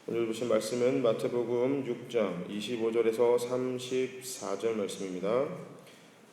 오늘 보신 말씀은 마태복음 6장 25절에서 34절 말씀입니다.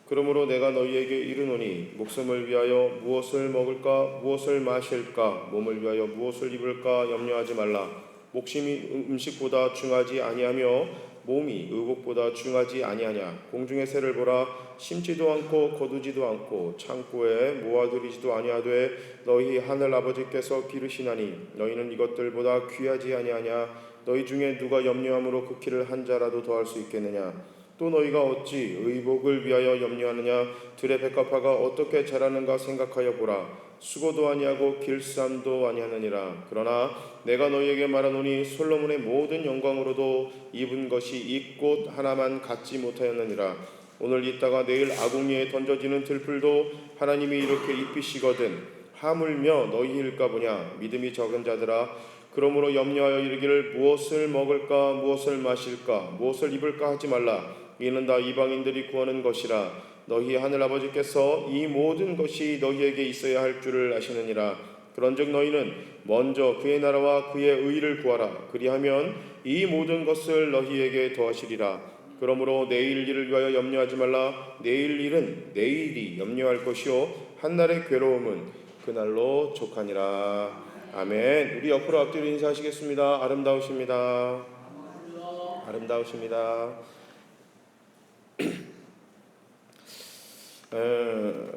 그러므로 내가 너희에게 이르노니 목숨을 위하여 무엇을 먹을까 무엇을 마실까 몸을 위하여 무엇을 입을까 염려하지 말라. 목숨이 음식보다 중하지 아니하며 몸이 의복보다 중하지 아니하냐. 공중의 새를 보라. 심지도 않고 거두지도 않고 창고에 모아두리지도 아니하되 너희 하늘 아버지께서 기르시나니 너희는 이것들보다 귀하지 아니하냐. 너희 중에 누가 염려함으로 그 키를 한 자라도 더할 수 있겠느냐. 또 너희가 어찌 의복을 위하여 염려하느냐. 들의 백합화가 어떻게 자라는가 생각하여 보라. 수고도 아니하고 길쌈도 아니하느니라. 그러나 내가 너희에게 말하노니 솔로몬의 모든 영광으로도 입은 것이 이 꽃 하나만 갖지 못하였느니라. 오늘 있다가 내일 아궁이에 던져지는 들풀도 하나님이 이렇게 입히시거든 하물며 너희일까 보냐. 믿음이 적은 자들아, 그러므로 염려하여 이르기를 무엇을 먹을까 무엇을 마실까 무엇을 입을까 하지 말라. 이는 다 이방인들이 구하는 것이라. 너희 하늘 아버지께서 이 모든 것이 너희에게 있어야 할 줄을 아시느니라. 그런즉 너희는 먼저 그의 나라와 그의 의를 구하라. 그리하면 이 모든 것을 너희에게 더하시리라. 그러므로 내일 일을 위하여 염려하지 말라. 내일 일은 내일이 염려할 것이요 한날의 괴로움은 그날로 족하니라. 아멘. 우리 옆으로 앞뒤로 인사하시겠습니다. 아름다우십니다. 아름다우십니다.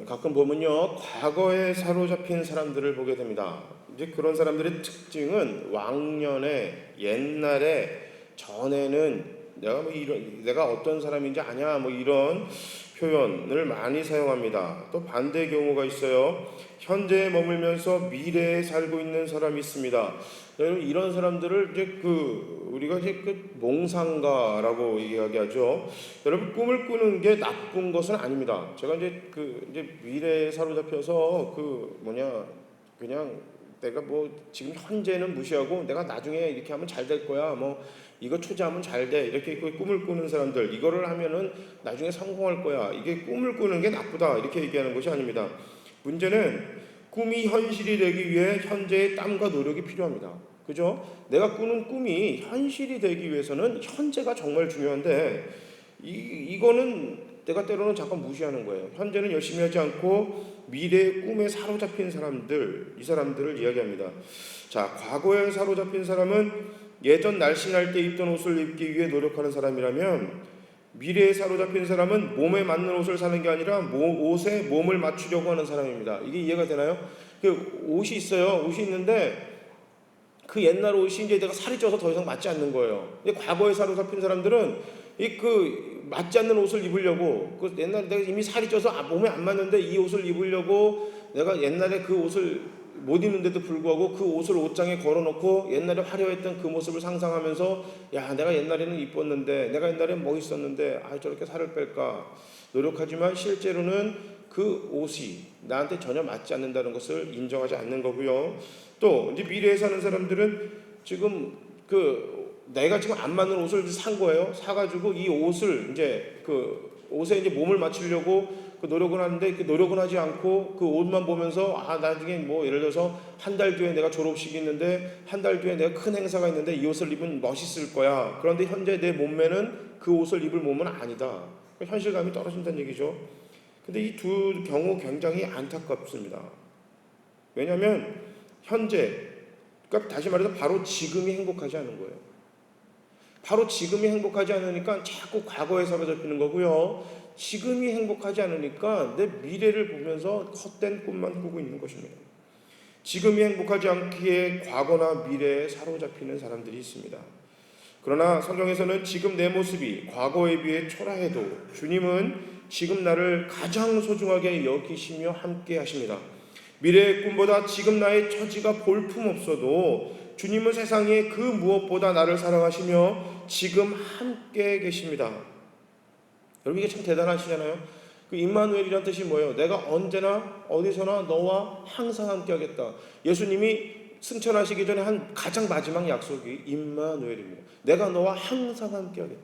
가끔 보면요, 과거에 사로잡힌 사람들을 보게 됩니다. 이제 그런 사람들의 특징은 왕년에 옛날에 전에는 내가 어떤 사람인지 아냐 이런 표현을 많이 사용합니다. 또 반대의 경우가 있어요. 현재에 머물면서 미래에 살고 있는 사람이 있습니다. 여러분, 이런 사람들을 이제 우리가 이제 몽상가라고 얘기하죠. 여러분, 꿈을 꾸는 게 나쁜 것은 아닙니다. 제가 이제 미래에 사로잡혀서 그냥 내가 지금 현재는 무시하고 내가 나중에 이렇게 하면 잘 될 거야. 이거 투자하면 잘 돼. 이렇게 꿈을 꾸는 사람들, 이거를 하면은 나중에 성공할 거야. 이게 꿈을 꾸는 게 나쁘다. 이렇게 얘기하는 것이 아닙니다. 문제는 꿈이 현실이 되기 위해 현재의 땀과 노력이 필요합니다. 그죠? 내가 꾸는 꿈이 현실이 되기 위해서는 현재가 정말 중요한데 이거는 내가 때로는 잠깐 무시하는 거예요. 현재는 열심히 하지 않고 미래의 꿈에 사로잡힌 사람들, 이 사람들을 이야기합니다. 자, 과거에 사로잡힌 사람은 예전 날씬할 때 입던 옷을 입기 위해 노력하는 사람이라면, 미래에 사로잡힌 사람은 몸에 맞는 옷을 사는 게 아니라 옷에 몸을 맞추려고 하는 사람입니다. 이게 이해가 되나요? 옷이 있어요. 옷이 있는데 그 옛날 옷이 이제 내가 살이 쪄서 더 이상 맞지 않는 거예요. 근데 과거에 사로잡힌 사람들은 맞지 않는 옷을 입으려고, 옛날에 내가 이미 살이 쪄서 몸에 안 맞는데 이 옷을 입으려고 내가 옛날에 그 옷을 못 입는데도 불구하고 그 옷을 옷장에 걸어놓고 옛날에 화려했던 그 모습을 상상하면서, 야, 내가 옛날에는 이뻤는데, 내가 옛날에 멋있었는데 저렇게 살을 뺄까 노력하지만 실제로는 그 옷이 나한테 전혀 맞지 않는다는 것을 인정하지 않는 거고요. 또 이제 미래에 사는 사람들은 지금 내가 지금 안 맞는 옷을 산 거예요. 사가지고 이 옷을 이제 옷에 이제 몸을 맞추려고 노력은 하는데 노력은 하지 않고 그 옷만 보면서 나중에 예를 들어서 한 달 뒤에 내가 졸업식이 있는데, 한 달 뒤에 내가 큰 행사가 있는데 이 옷을 입으면 멋있을 거야. 그런데 현재 내 몸매는 그 옷을 입을 몸은 아니다. 현실감이 떨어진다는 얘기죠. 근데 이 두 경우 굉장히 안타깝습니다. 왜냐하면 그러니까 다시 말해서 바로 지금이 행복하지 않은 거예요. 바로 지금이 행복하지 않으니까 자꾸 과거에 사로잡히는 거고요. 지금이 행복하지 않으니까 내 미래를 보면서 헛된 꿈만 꾸고 있는 것입니다. 지금이 행복하지 않기에 과거나 미래에 사로잡히는 사람들이 있습니다. 그러나 성경에서는 지금 내 모습이 과거에 비해 초라해도 주님은 지금 나를 가장 소중하게 여기시며 함께 하십니다. 미래의 꿈보다 지금 나의 처지가 볼품없어도 주님은 세상에 그 무엇보다 나를 사랑하시며 지금 함께 계십니다. 여러분, 이게 참 대단하시잖아요. 임마누엘이란 뜻이 뭐예요? 내가 언제나 어디서나 너와 항상 함께 하겠다. 예수님이 승천하시기 전에 한 가장 마지막 약속이 임마누엘입니다. 내가 너와 항상 함께 하겠다.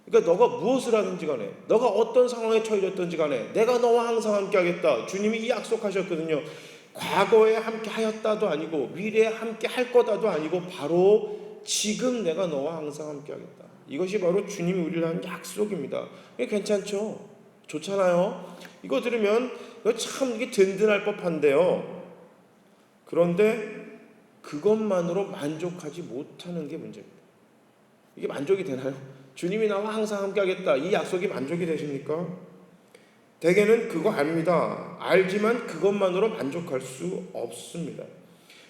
그러니까 너가 무엇을 하든지 간에, 너가 어떤 상황에 처해졌든지 간에 내가 너와 항상 함께 하겠다. 주님이 이 약속하셨거든요. 과거에 함께 하였다도 아니고 미래에 함께 할 거다도 아니고 바로 지금 내가 너와 항상 함께하겠다. 이것이 바로 주님이 우리를 한 약속입니다. 이게 괜찮죠? 좋잖아요. 이거 들으면 이거 참 이게 든든할 법한데요. 그런데 그것만으로 만족하지 못하는 게 문제입니다. 이게 만족이 되나요? 주님이 나와 항상 함께하겠다. 이 약속이 만족이 되십니까? 대개는 그거 압니다. 알지만 그것만으로 만족할 수 없습니다.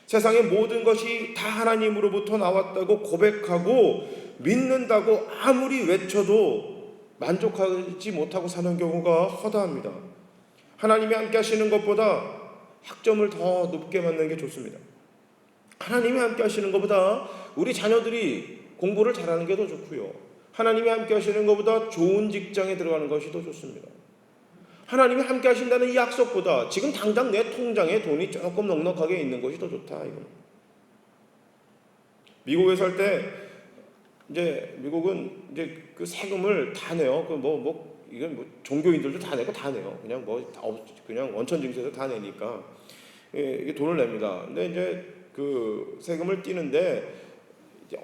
세상의 모든 것이 다 하나님으로부터 나왔다고 고백하고 믿는다고 아무리 외쳐도 만족하지 못하고 사는 경우가 허다합니다. 하나님이 함께 하시는 것보다 학점을 더 높게 받는 게 좋습니다. 하나님이 함께 하시는 것보다 우리 자녀들이 공부를 잘하는 게 더 좋고요. 하나님이 함께 하시는 것보다 좋은 직장에 들어가는 것이 더 좋습니다. 하나님이 함께 하신다는 이 약속보다 지금 당장 내 통장에 돈이 조금 넉넉하게 있는 것이 더 좋다. 이건. 미국에 살 때 이제 미국은 이제 그 세금을 다 내요. 이건 종교인들도 다 내고 다 내요. 그냥 원천 징수에서 다 내니까 이게 돈을 냅니다. 근데 이제 그 세금을 띄는데 이제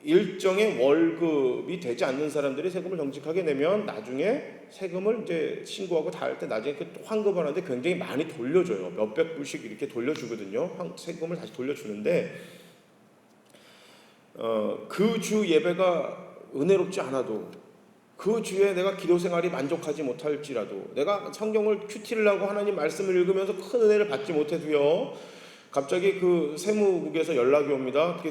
일정의 월급이 되지 않는 사람들이 세금을 정직하게 내면 나중에 세금을 이제 신고하고 다 할 때 나중에 그 환급을 하는데 굉장히 많이 돌려줘요. 몇백 불씩 이렇게 돌려주거든요. 세금을 다시 돌려주는데 그 주 예배가 은혜롭지 않아도 그 주에 내가 기도 생활이 만족하지 못할지라도 내가 성경을 큐티를 하고 하나님 말씀을 읽으면서 큰 은혜를 받지 못해도요. 갑자기 그 세무국에서 연락이 옵니다.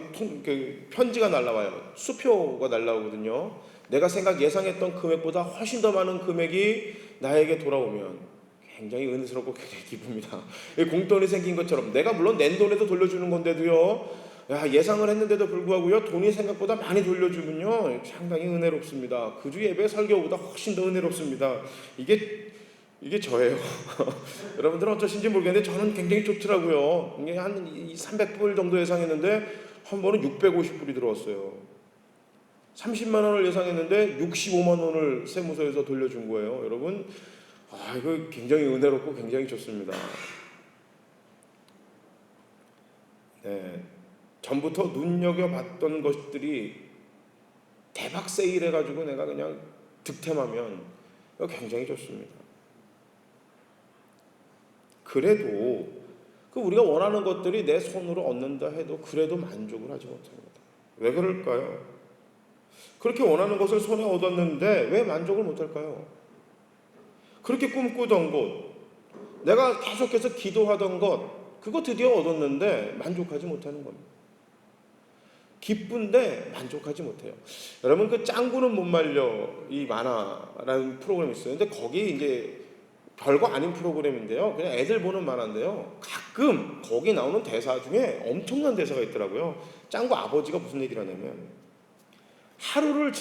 편지가 날라와요. 수표가 날라오거든요. 내가 예상했던 금액보다 훨씬 더 많은 금액이 나에게 돌아오면 굉장히 은혜스럽고 굉장히 기쁩니다. 공돈이 생긴 것처럼 내가 물론 낸 돈에도 돌려주는 건데도요. 예상을 했는데도 불구하고요. 돈이 생각보다 많이 돌려주면요. 상당히 은혜롭습니다. 그 주 예배 설교보다 훨씬 더 은혜롭습니다. 이게 저예요. 여러분들은 어떠신지 모르겠는데 저는 굉장히 좋더라고요. 이게 한 300불 정도 예상했는데 한 번은 650불이 들어왔어요. 30만 원을 예상했는데 65만 원을 세무서에서 돌려준 거예요. 여러분, 이거 굉장히 은혜롭고 굉장히 좋습니다. 네, 전부터 눈여겨봤던 것들이 대박 세일해가지고 내가 그냥 득템하면 이거 굉장히 좋습니다. 그래도 우리가 원하는 것들이 내 손으로 얻는다 해도 그래도 만족을 하지 못합니다. 왜 그럴까요? 그렇게 원하는 것을 손에 얻었는데 왜 만족을 못할까요? 그렇게 꿈꾸던 것, 내가 계속해서 기도하던 것, 그거 드디어 얻었는데 만족하지 못하는 겁니다. 기쁜데 만족하지 못해요. 여러분 그 짱구는 못 말려 이 만화라는 프로그램이 있어요. 근데 거기 이제 별거 아닌 프로그램인데요. 그냥 애들 보는 만화인데요. 가끔 거기 나오는 대사 중에 엄청난 대사가 있더라고요. 짱구 아버지가 무슨 얘기를 하냐면 하루를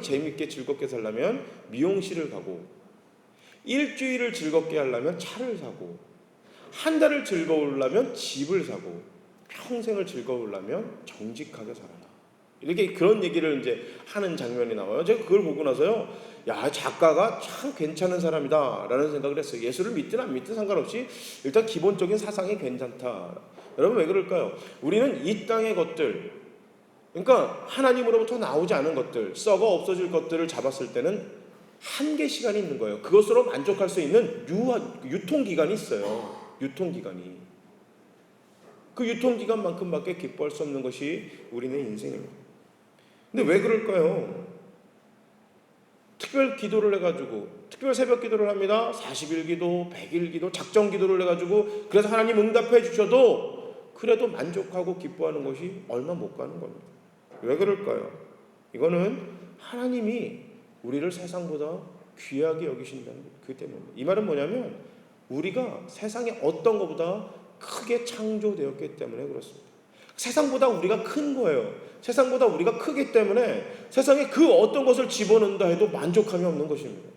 재밌게 즐겁게 살려면 미용실을 가고 일주일을 즐겁게 하려면 차를 사고 한 달을 즐거우려면 집을 사고 평생을 즐거우려면 정직하게 살아라. 이렇게 그런 얘기를 이제 하는 장면이 나와요. 제가 그걸 보고 나서요. 작가가 참 괜찮은 사람이다 라는 생각을 했어요. 예수를 믿든 안 믿든 상관없이 일단 기본적인 사상이 괜찮다. 여러분 왜 그럴까요? 우리는 이 땅의 것들, 그러니까 하나님으로부터 나오지 않은 것들, 썩어 없어질 것들을 잡았을 때는 한계 시간이 있는 거예요. 그것으로 만족할 수 있는 유통기간이 있어요. 유통기간이. 그 유통기간만큼밖에 기뻐할 수 없는 것이 우리의 인생입니다. 근데 왜 그럴까요? 특별 기도를 해가지고 특별 새벽 기도를 합니다. 40일 기도, 100일 기도, 작정 기도를 해가지고 그래서 하나님 응답해 주셔도 그래도 만족하고 기뻐하는 것이 얼마 못 가는 겁니다. 왜 그럴까요? 이거는 하나님이 우리를 세상보다 귀하게 여기신다는 그 때문입니다. 이 말은 뭐냐면 우리가 세상의 어떤 것보다 크게 창조되었기 때문에 그렇습니다. 세상보다 우리가 큰 거예요. 세상보다 우리가 크기 때문에 세상에 그 어떤 것을 집어넣는다 해도 만족함이 없는 것입니다.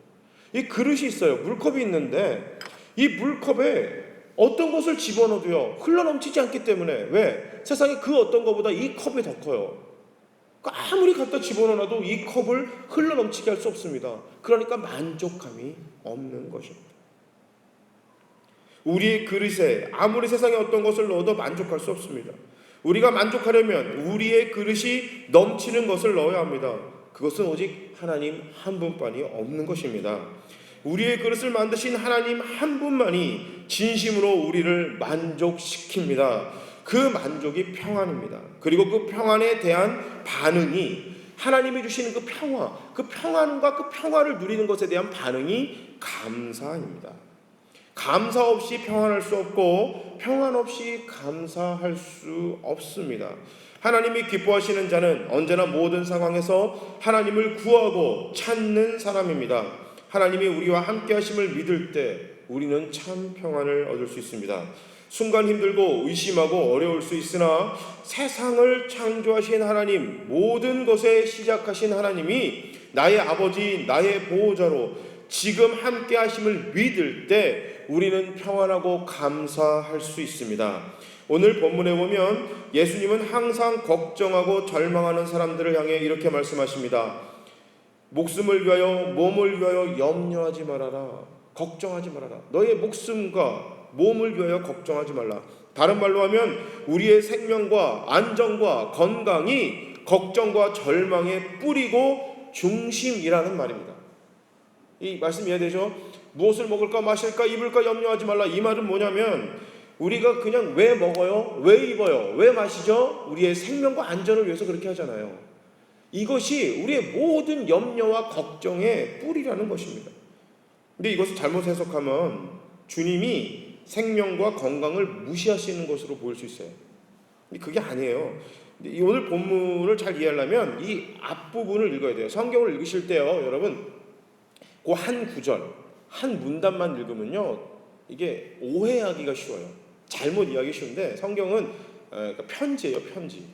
이 그릇이 있어요. 물컵이 있는데 이 물컵에 어떤 것을 집어넣어도요 흘러넘치지 않기 때문에 왜? 세상에 그 어떤 것보다 이 컵이 더 커요. 아무리 갖다 집어넣어도 이 컵을 흘러넘치게 할 수 없습니다. 그러니까 만족감이 없는 것입니다. 우리의 그릇에 아무리 세상에 어떤 것을 넣어도 만족할 수 없습니다. 우리가 만족하려면 우리의 그릇이 넘치는 것을 넣어야 합니다. 그것은 오직 하나님 한 분만이 없는 것입니다. 우리의 그릇을 만드신 하나님 한 분만이 진심으로 우리를 만족시킵니다. 그 만족이 평안입니다. 그리고 그 평안에 대한 반응이 하나님이 주시는 그 평화, 그 평안과 그 평화를 누리는 것에 대한 반응이 감사입니다. 감사 없이 평안할 수 없고 평안 없이 감사할 수 없습니다. 하나님이 기뻐하시는 자는 언제나 모든 상황에서 하나님을 구하고 찾는 사람입니다. 하나님이 우리와 함께 하심을 믿을 때 우리는 참 평안을 얻을 수 있습니다. 순간 힘들고 의심하고 어려울 수 있으나 세상을 창조하신 하나님, 모든 것에 시작하신 하나님이 나의 아버지, 나의 보호자로 지금 함께 하심을 믿을 때 우리는 평안하고 감사할 수 있습니다. 오늘 본문에 보면 예수님은 항상 걱정하고 절망하는 사람들을 향해 이렇게 말씀하십니다. 목숨을 위하여 몸을 위하여 염려하지 말아라. 걱정하지 말아라. 너의 목숨과 몸을 위하여 걱정하지 말라. 다른 말로 하면 우리의 생명과 안정과 건강이 걱정과 절망의 뿌리고 중심이라는 말입니다. 이 말씀 이해되죠? 무엇을 먹을까 마실까 입을까 염려하지 말라. 이 말은 뭐냐면 우리가 그냥 왜 먹어요? 왜 입어요? 왜 마시죠? 우리의 생명과 안전을 위해서 그렇게 하잖아요. 이것이 우리의 모든 염려와 걱정의 뿌리라는 것입니다. 근데 이것을 잘못 해석하면 주님이 생명과 건강을 무시하시는 것으로 보일 수 있어요. 근데 그게 아니에요. 오늘 본문을 잘 이해하려면 이 앞부분을 읽어야 돼요. 성경을 읽으실 때요, 여러분, 그 한 구절, 한 문단만 읽으면요, 이게 오해하기가 쉬워요. 잘못 이해하기 쉬운데 성경은 그러니까 편지예요, 편지.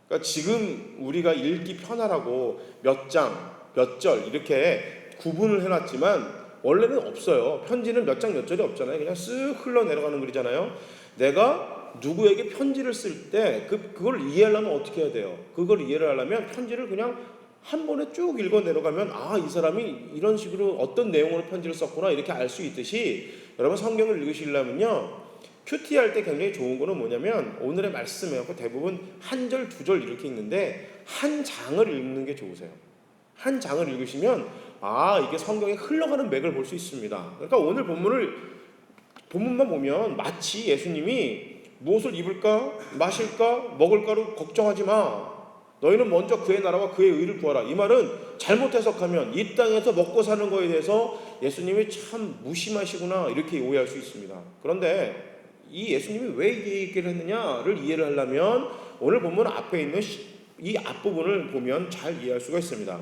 그러니까 지금 우리가 읽기 편하라고 몇 장, 몇 절 이렇게 구분을 해놨지만 원래는 없어요. 편지는 몇 장 몇 절이 없잖아요. 그냥 쓱 흘러내려가는 글이잖아요. 내가 누구에게 편지를 쓸 때 그걸 이해하려면 어떻게 해야 돼요? 그걸 이해를 하려면 편지를 그냥 한 번에 쭉 읽어 내려가면 이 사람이 이런 식으로 어떤 내용으로 편지를 썼구나 이렇게 알 수 있듯이 여러분 성경을 읽으시려면요, 큐티할 때 굉장히 좋은 거는 뭐냐면 오늘의 말씀에 대부분 한 절, 두 절 이렇게 읽는데 한 장을 읽는 게 좋으세요. 한 장을 읽으시면 이게 성경에 흘러가는 맥을 볼 수 있습니다. 그러니까 오늘 본문만 보면 마치 예수님이 무엇을 입을까 마실까 먹을까로 걱정하지 마. 너희는 먼저 그의 나라와 그의 의를 구하라. 이 말은 잘못 해석하면 이 땅에서 먹고 사는 거에 대해서 예수님이 참 무심하시구나 이렇게 오해할 수 있습니다. 그런데 이 예수님이 왜 이 얘기를 했느냐를 이해를 하려면 오늘 본문 앞에 있는 이 앞부분을 보면 잘 이해할 수가 있습니다.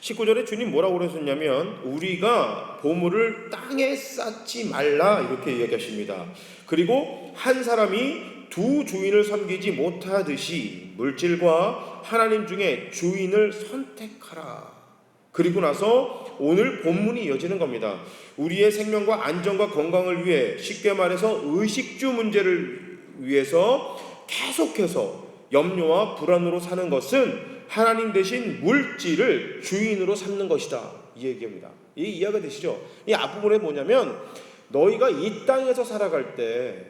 19절에 주님 뭐라고 그러셨냐면 우리가 보물을 땅에 쌓지 말라 이렇게 이야기하십니다. 그리고 한 사람이 두 주인을 섬기지 못하듯이 물질과 하나님 중에 주인을 선택하라. 그리고 나서 오늘 본문이 이어지는 겁니다. 우리의 생명과 안전과 건강을 위해, 쉽게 말해서 의식주 문제를 위해서 계속해서 염려와 불안으로 사는 것은 하나님 대신 물질을 주인으로 삼는 것이다, 이 얘기입니다. 이 이해가 되시죠? 이 앞부분에 뭐냐면 너희가 이 땅에서 살아갈 때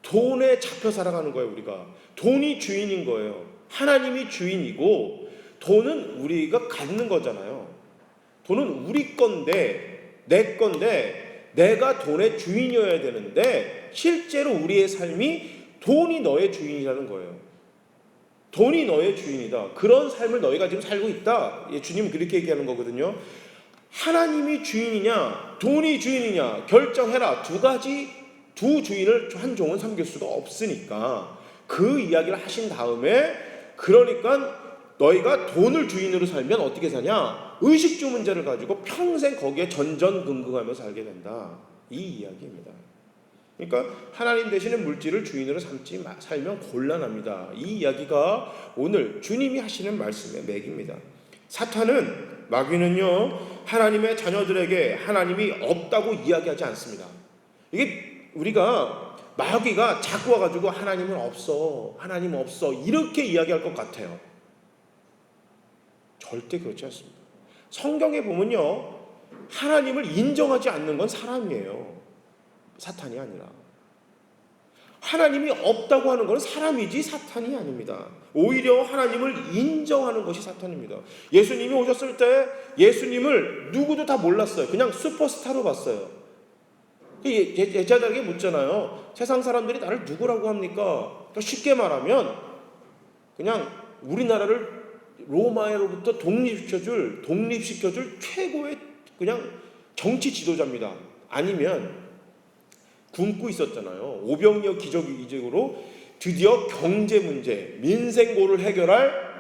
돈에 잡혀 살아가는 거예요. 우리가 돈이 주인인 거예요. 하나님이 주인이고 돈은 우리가 갖는 거잖아요. 돈은 우리 건데 내 건데 내가 돈의 주인이어야 되는데 실제로 우리의 삶이 돈이 너의 주인이라는 거예요. 돈이 너의 주인이다. 그런 삶을 너희가 지금 살고 있다. 주님은 그렇게 얘기하는 거거든요. 하나님이 주인이냐 돈이 주인이냐 결정해라. 두 주인을 한 종은 섬길 수가 없으니까 그 이야기를 하신 다음에 그러니까 너희가 돈을 주인으로 살면 어떻게 사냐? 의식주 문제를 가지고 평생 거기에 전전긍긍하면서 살게 된다. 이 이야기입니다. 그러니까 하나님 대신에 물질을 주인으로 살면 곤란합니다. 이 이야기가 오늘 주님이 하시는 말씀의 맥입니다. 사탄은, 마귀는요, 하나님의 자녀들에게 하나님이 없다고 이야기하지 않습니다. 이게 우리가 마귀가 자꾸 와가지고 하나님은 없어, 하나님 없어 이렇게 이야기할 것 같아요. 절대 그렇지 않습니다. 성경에 보면요, 하나님을 인정하지 않는 건 사람이에요. 사탄이 아니라. 하나님이 없다고 하는 것은 사람이지 사탄이 아닙니다. 오히려 하나님을 인정하는 것이 사탄입니다. 예수님이 오셨을 때 예수님을 누구도 다 몰랐어요. 그냥 슈퍼스타로 봤어요. 제자들에게 묻잖아요. 세상 사람들이 나를 누구라고 합니까? 쉽게 말하면 그냥 우리나라를 로마로부터 독립시켜줄 최고의 그냥 정치 지도자입니다. 아니면 굶고 있었잖아요. 오병이어 기적으로 드디어 경제 문제, 민생고를 해결할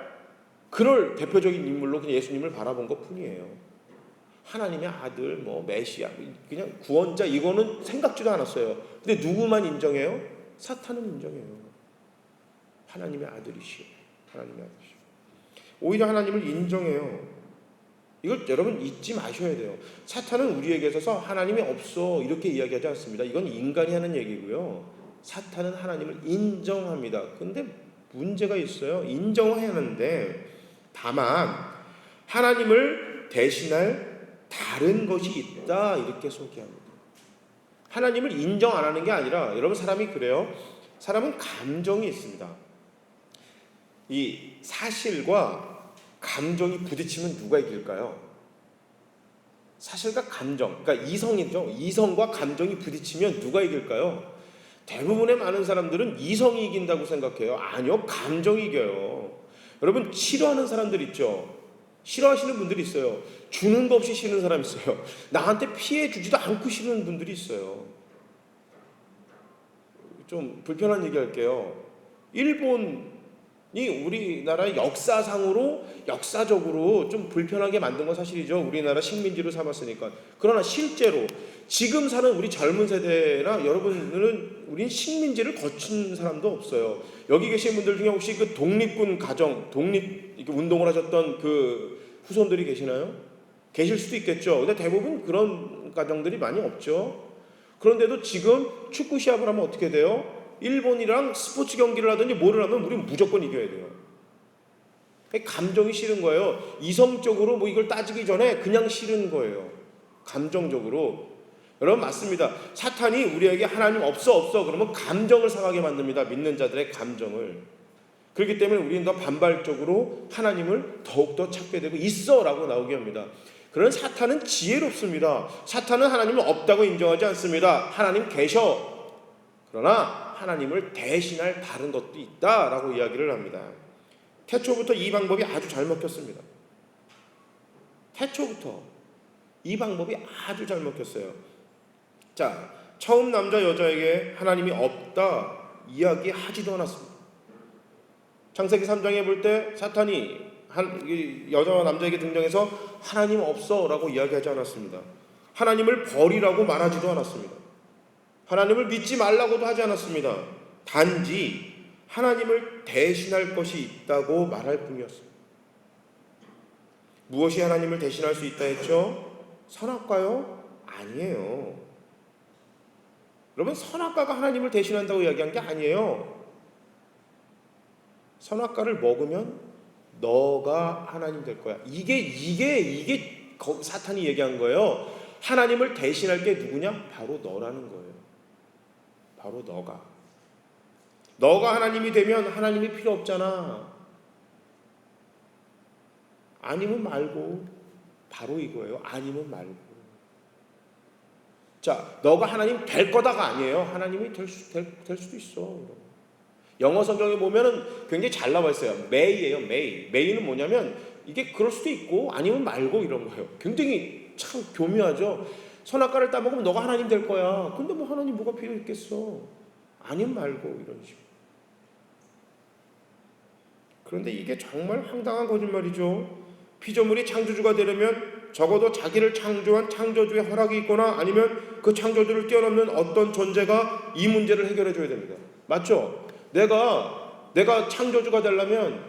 그럴 대표적인 인물로 그냥 예수님을 바라본 것 뿐이에요. 하나님의 아들, 메시아, 그냥 구원자 이거는 생각지도 않았어요. 근데 누구만 인정해요? 사탄은 인정해요. 하나님의 아들이시오. 하나님의 아들이시오. 오히려 하나님을 인정해요. 이걸 여러분 잊지 마셔야 돼요. 사탄은 우리에게 있어서 하나님이 없어 이렇게 이야기하지 않습니다. 이건 인간이 하는 얘기고요. 사탄은 하나님을 인정합니다. 근데 문제가 있어요. 인정해야 하는데 다만 하나님을 대신할 다른 것이 있다 이렇게 소개합니다. 하나님을 인정 안 하는 게 아니라 여러분 사람이 그래요. 사람은 감정이 있습니다. 이 사실과 감정이 부딪히면 누가 이길까요? 사실과 감정, 그러니까 이성이죠. 이성과 감정이 부딪히면 누가 이길까요? 대부분의 많은 사람들은 이성이 이긴다고 생각해요. 아니요, 감정이 이겨요. 여러분 싫어하는 사람들 있죠. 싫어하시는 분들이 있어요. 주는 거 없이 싫은 사람 있어요. 나한테 피해 주지도 않고 싫은 분들이 있어요. 좀 불편한 얘기 할게요. 일본이 우리나라의 역사적으로 좀 불편하게 만든 건 사실이죠. 우리나라 식민지로 삼았으니까. 그러나 실제로 지금 사는 우리 젊은 세대나 여러분들은 우린 식민지를 거친 사람도 없어요. 여기 계신 분들 중에 혹시 그 독립군 가정, 독립 운동을 하셨던 그 후손들이 계시나요? 계실 수도 있겠죠. 근데 대부분 그런 가정들이 많이 없죠. 그런데도 지금 축구 시합을 하면 어떻게 돼요? 일본이랑 스포츠 경기를 하든지 뭐를 하면 우리는 무조건 이겨야 돼요. 감정이 싫은 거예요. 이성적으로 이걸 따지기 전에 그냥 싫은 거예요. 감정적으로. 여러분 맞습니다. 사탄이 우리에게 하나님 없어 그러면 감정을 상하게 만듭니다. 믿는 자들의 감정을. 그렇기 때문에 우리는 더 반발적으로 하나님을 더욱더 찾게 되고 있어라고 나오게 합니다. 그런 사탄은 지혜롭습니다. 사탄은 하나님을 없다고 인정하지 않습니다. 하나님 계셔. 그러나 하나님을 대신할 다른 것도 있다라고 이야기를 합니다. 태초부터 이 방법이 아주 잘 먹혔습니다. 태초부터 이 방법이 아주 잘 먹혔어요. 자, 처음 남자 여자에게 하나님이 없다 이야기하지도 않았습니다. 창세기 3장에 볼 때 사탄이 여자와 남자에게 등장해서 하나님 없어 라고 이야기하지 않았습니다. 하나님을 버리라고 말하지도 않았습니다. 하나님을 믿지 말라고도 하지 않았습니다. 단지 하나님을 대신할 것이 있다고 말할 뿐이었습니다. 무엇이 하나님을 대신할 수 있다 했죠? 선악과요? 아니에요. 여러분 선악과가 하나님을 대신한다고 이야기한 게 아니에요. 선악과를 먹으면 너가 하나님 될 거야. 이게 사탄이 얘기한 거예요. 하나님을 대신할 게 누구냐? 바로 너라는 거예요. 바로 너가 하나님이 되면 하나님이 필요 없잖아. 아니면 말고. 바로 이거예요. 아니면 말고. 자, 너가 하나님 될 거다가 아니에요. 하나님이 될 수도 있어. 영어 성경에 보면은 굉장히 잘 나와 있어요. may예요, may. may는 뭐냐면 이게 그럴 수도 있고 아니면 말고 이런 거예요. 굉장히 참 교묘하죠. 선악과를 따먹으면 너가 하나님 될 거야. 근데 하나님 뭐가 필요 있겠어? 아니면 말고 이런 식으로. 그런데 이게 정말 황당한 거짓말이죠. 피조물이 창조주가 되려면 적어도 자기를 창조한 창조주의 허락이 있거나 아니면 그 창조주를 뛰어넘는 어떤 존재가 이 문제를 해결해 줘야 됩니다. 맞죠? 내가 창조주가 되려면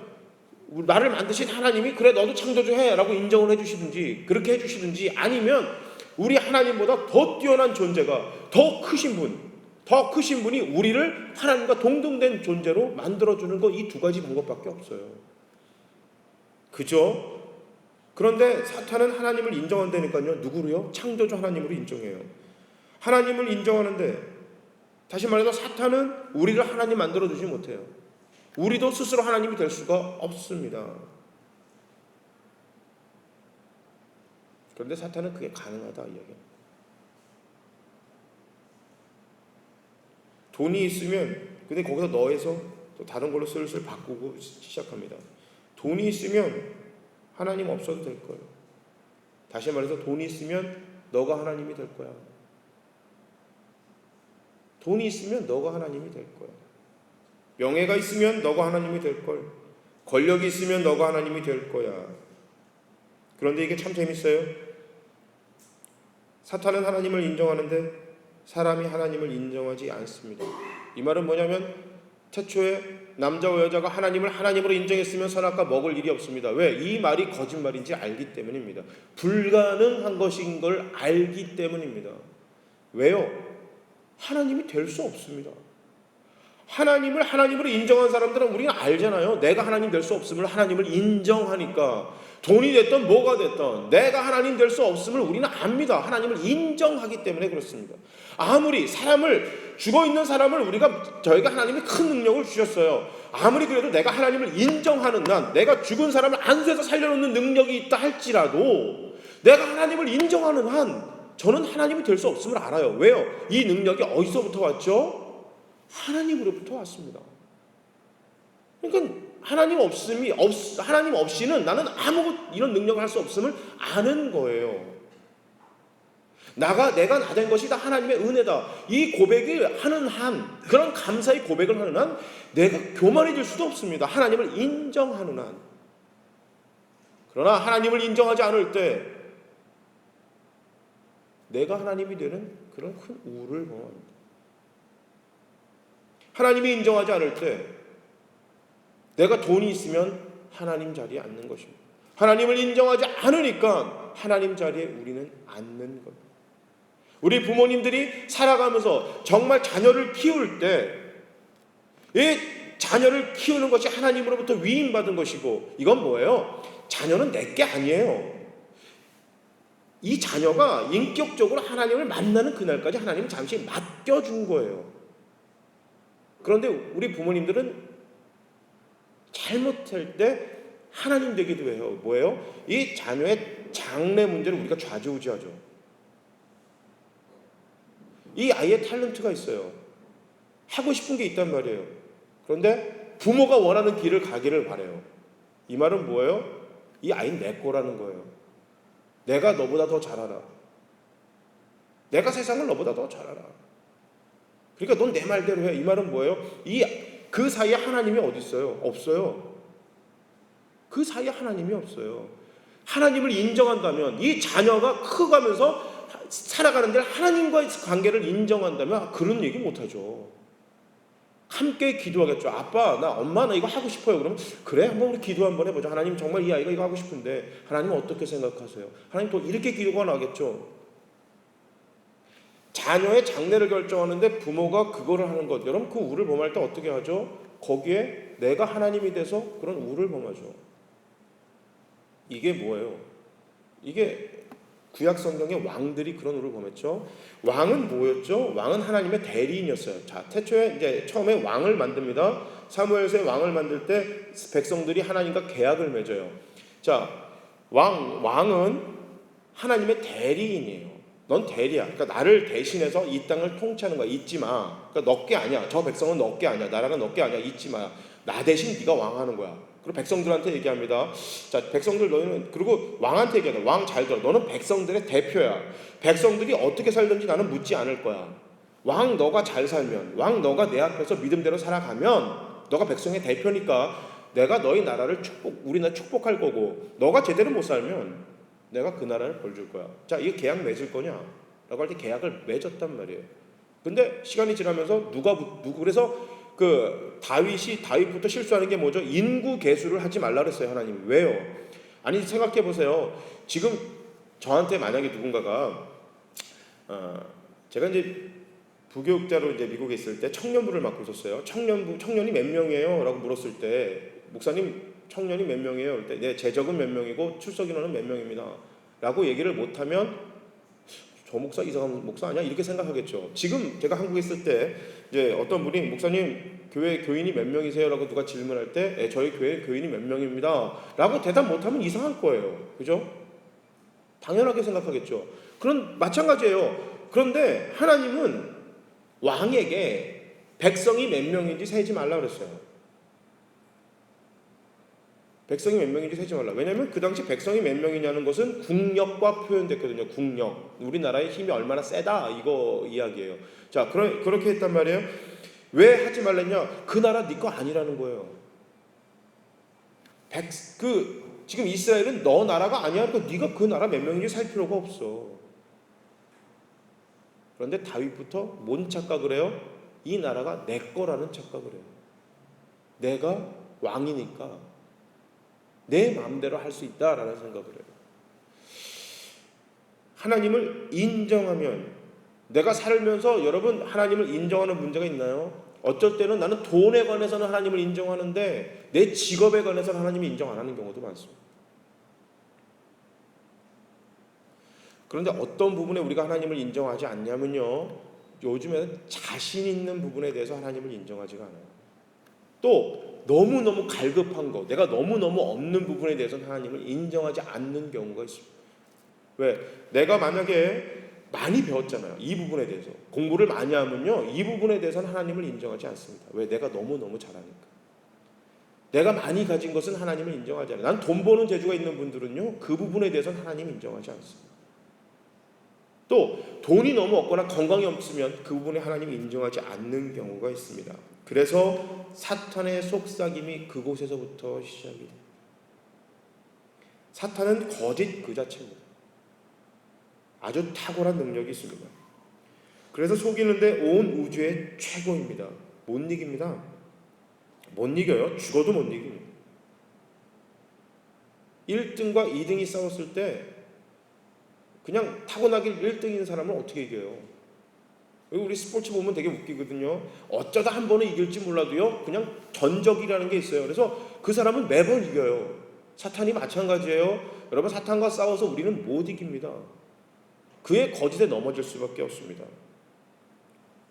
나를 만드신 하나님이 그래 너도 창조주 해 라고 인정을 해주시든지 그렇게 해주시든지 아니면 우리 하나님보다 더 뛰어난 존재가 더 크신 분이 우리를 하나님과 동등된 존재로 만들어주는 거 이 두 가지 방법밖에 없어요. 그죠? 그런데 사탄은 하나님을 인정한다니까요. 누구로요? 창조주 하나님으로 인정해요. 하나님을 인정하는데 다시 말해서 사탄은 우리를 하나님 만들어주지 못해요. 우리도 스스로 하나님이 될 수가 없습니다. 그런데 사탄은 그게 가능하다 이야기합니다. 돈이 있으면 근데 거기서 너에서 또 다른 걸로 슬슬 바꾸고 시작합니다. 돈이 있으면 하나님 없어도 될 거예요. 다시 말해서 돈이 있으면 너가 하나님이 될 거야. 돈이 있으면 너가 하나님이 될 거야. 명예가 있으면 너가 하나님이 될 걸. 권력이 있으면 너가 하나님이 될 거야. 그런데 이게 참 재밌어요. 사탄은 하나님을 인정하는데 사람이 하나님을 인정하지 않습니다. 이 말은 뭐냐면 태초에 남자와 여자가 하나님을 하나님으로 인정했으면 선악과 먹을 일이 없습니다. 왜? 이 말이 거짓말인지 알기 때문입니다. 불가능한 것인 걸 알기 때문입니다. 왜요? 하나님이 될 수 없습니다. 하나님을 하나님으로 인정한 사람들은 우리가 알잖아요. 내가 하나님 될 수 없음을 하나님을 인정하니까. 돈이 됐든 뭐가 됐든 내가 하나님 될 수 없음을 우리는 압니다. 하나님을 인정하기 때문에 그렇습니다. 아무리 죽어있는 사람을 저희가 하나님이 큰 능력을 주셨어요. 아무리 그래도 내가 하나님을 인정하는 한, 내가 죽은 사람을 안수해서 살려놓는 능력이 있다 할지라도 내가 하나님을 인정하는 한 저는 하나님이 될 수 없음을 알아요. 왜요? 이 능력이 어디서부터 왔죠? 하나님으로부터 왔습니다. 그러니까 하나님 없이는 나는 이런 능력을 할 수 없음을 아는 거예요. 내가 나 된 것이 다 하나님의 은혜다. 이 고백을 하는 한, 그런 감사의 고백을 하는 한 내가 교만해질 수도 없습니다. 하나님을 인정하는 한. 그러나 하나님을 인정하지 않을 때 내가 하나님이 되는 그런 큰 우를 범합니다. 하나님이 인정하지 않을 때 내가 돈이 있으면 하나님 자리에 앉는 것입니다. 하나님을 인정하지 않으니까 하나님 자리에 우리는 앉는 겁니다. 우리 부모님들이 살아가면서 정말 자녀를 키울 때 이 자녀를 키우는 것이 하나님으로부터 위임받은 것이고, 이건 뭐예요? 자녀는 내게 아니에요. 이 자녀가 인격적으로 하나님을 만나는 그날까지 하나님이 잠시 맡겨준 거예요. 그런데 우리 부모님들은 잘못할 때 하나님 되기도 해요. 뭐예요? 이 자녀의 장래 문제를 우리가 좌지우지하죠. 이 아이의 탤런트가 있어요. 하고 싶은 게 있단 말이에요. 그런데 부모가 원하는 길을 가기를 바라요. 이 말은 뭐예요? 이 아이는 내 거라는 거예요. 내가 너보다 더 잘 알아. 내가 세상을 너보다 더 잘 알아. 그러니까 넌 내 말대로 해. 이 말은 뭐예요? 그 사이에 하나님이 어디 있어요? 없어요. 그 사이에 하나님이 없어요. 하나님을 인정한다면, 이 자녀가 커가면서 살아가는 데 하나님과의 관계를 인정한다면 그런 얘기 못하죠. 함께 기도하겠죠. 아빠, 엄마, 나 이거 하고 싶어요. 그러면 그래, 한번 우리 기도 한번 해보자. 하나님, 정말 이 아이가 이거 하고 싶은데 하나님 어떻게 생각하세요? 하나님 또 이렇게 기도가 나겠죠. 자녀의 장래를 결정하는데 부모가 그거를 하는 것, 여러분 그 우를 범할 때 어떻게 하죠? 거기에 내가 하나님이 돼서 그런 우를 범하죠. 이게 뭐예요? 이게 구약 성경의 왕들이 그런 우를 범했죠. 왕은 뭐였죠? 왕은 하나님의 대리인이었어요. 자, 태초에 이제 처음에 왕을 만듭니다. 사무엘서에 왕을 만들 때 백성들이 하나님과 계약을 맺어요. 자, 왕은 하나님의 대리인이에요. 넌 대리야. 그러니까 나를 대신해서 이 땅을 통치하는 거야. 잊지 마. 그러니까 너께 아니야. 저 백성은 너께 아니야. 나라는 너께 아니야. 잊지 마. 나 대신 네가 왕하는 거야. 그리고 백성들한테 얘기합니다. 자, 백성들 너희는, 그리고 왕한테 얘기하다. 왕 잘 들어. 너는 백성들의 대표야. 백성들이 어떻게 살든지 나는 묻지 않을 거야. 왕 너가 잘 살면, 왕 너가 내 앞에서 믿음대로 살아가면 너가 백성의 대표니까 내가 너희 나라를 우리나라 축복할 거고, 너가 제대로 못 살면 내가 그 나라를 벌줄 거야. 자, 이거 계약 맺을 거냐? 라고 할 때 계약을 맺었단 말이에요. 근데 시간이 지나면서 그래서 다윗부터 실수하는 게 뭐죠? 인구 계수를 하지 말라 그랬어요, 하나님이. 왜요? 아니, 생각해 보세요. 지금 저한테 만약에 누군가가 제가 이제 부교육자로 이제 미국에 있을 때 청년부를 맡고 있었어요. 청년이 몇 명이에요? 라고 물었을 때, 목사님 청년이 몇 명이에요? 그럴 때, 네, 재적은 몇 명이고 출석 인원은 몇 명입니다. 라고 얘기를 못하면 저 목사 이상한 목사 아니야? 이렇게 생각하겠죠. 지금 제가 한국에 있을 때 이제 어떤 분이 목사님 교회 교인이 몇 명이세요라고 누가 질문할 때 저희 교회 교인이 몇 명입니다라고 대답 못하면 이상할 거예요. 그죠? 당연하게 생각하겠죠. 그런 마찬가지예요. 그런데 하나님은 왕에게 백성이 몇 명인지 세지 말라 그랬어요. 백성이 몇 명인지 세지 말라. 왜냐하면 그 당시 백성이 몇 명이냐는 것은 국력과 표현됐거든요. 국력. 우리나라의 힘이 얼마나 세다 이거 이야기예요. 자, 그렇게 했단 말이에요. 왜 하지 말랬냐? 그 나라 네 거 아니라는 거예요. 지금 이스라엘은 너 나라가 아니야. 그러니까 네가 그 나라 몇 명인지 살 필요가 없어. 그런데 다윗부터 뭔 착각을 해요? 이 나라가 내 거라는 착각을 해요. 내가 왕이니까 내 마음대로 할 수 있다라는 생각을 해요. 하나님을 인정하면, 내가 살면서 여러분 하나님을 인정하는 문제가 있나요? 어쩔 때는 나는 돈에 관해서는 하나님을 인정하는데 내 직업에 관해서는 하나님이 인정 안 하는 경우도 많습니다. 그런데 어떤 부분에 우리가 하나님을 인정하지 않냐면요, 요즘에는 자신 있는 부분에 대해서 하나님을 인정하지가 않아요. 또 너무너무 갈급한 거, 내가 너무너무 없는 부분에 대해서는 하나님을 인정하지 않는 경우가 있습니다. 왜? 내가 만약에 많이 배웠잖아요. 이 부분에 대해서 공부를 많이 하면요, 이 부분에 대해서는 하나님을 인정하지 않습니다. 왜? 내가 너무너무 잘하니까. 내가 많이 가진 것은 하나님을 인정하지 않아요. 난 돈 버는 재주가 있는 분들은요, 그 부분에 대해서는 하나님을 인정하지 않습니다. 또 돈이 너무 없거나 건강이 없으면 그 부분에 하나님을 인정하지 않는 경우가 있습니다. 그래서 사탄의 속삭임이 그곳에서부터 시작이 돼요. 사탄은 거짓 그 자체입니다. 아주 탁월한 능력이 있습니다. 그래서 속이는데 온 우주의 최고입니다. 못 이깁니다. 못 이겨요. 죽어도 못 이깁니다. 1등과 2등이 싸웠을 때 그냥 타고나길 1등인 사람은 어떻게 이겨요? 우리 스포츠 보면 되게 웃기거든요. 어쩌다 한 번은 이길지 몰라도요, 그냥 전적이라는 게 있어요. 그래서 그 사람은 매번 이겨요. 사탄이 마찬가지예요. 여러분, 사탄과 싸워서 우리는 못 이깁니다. 그의 거짓에 넘어질 수밖에 없습니다.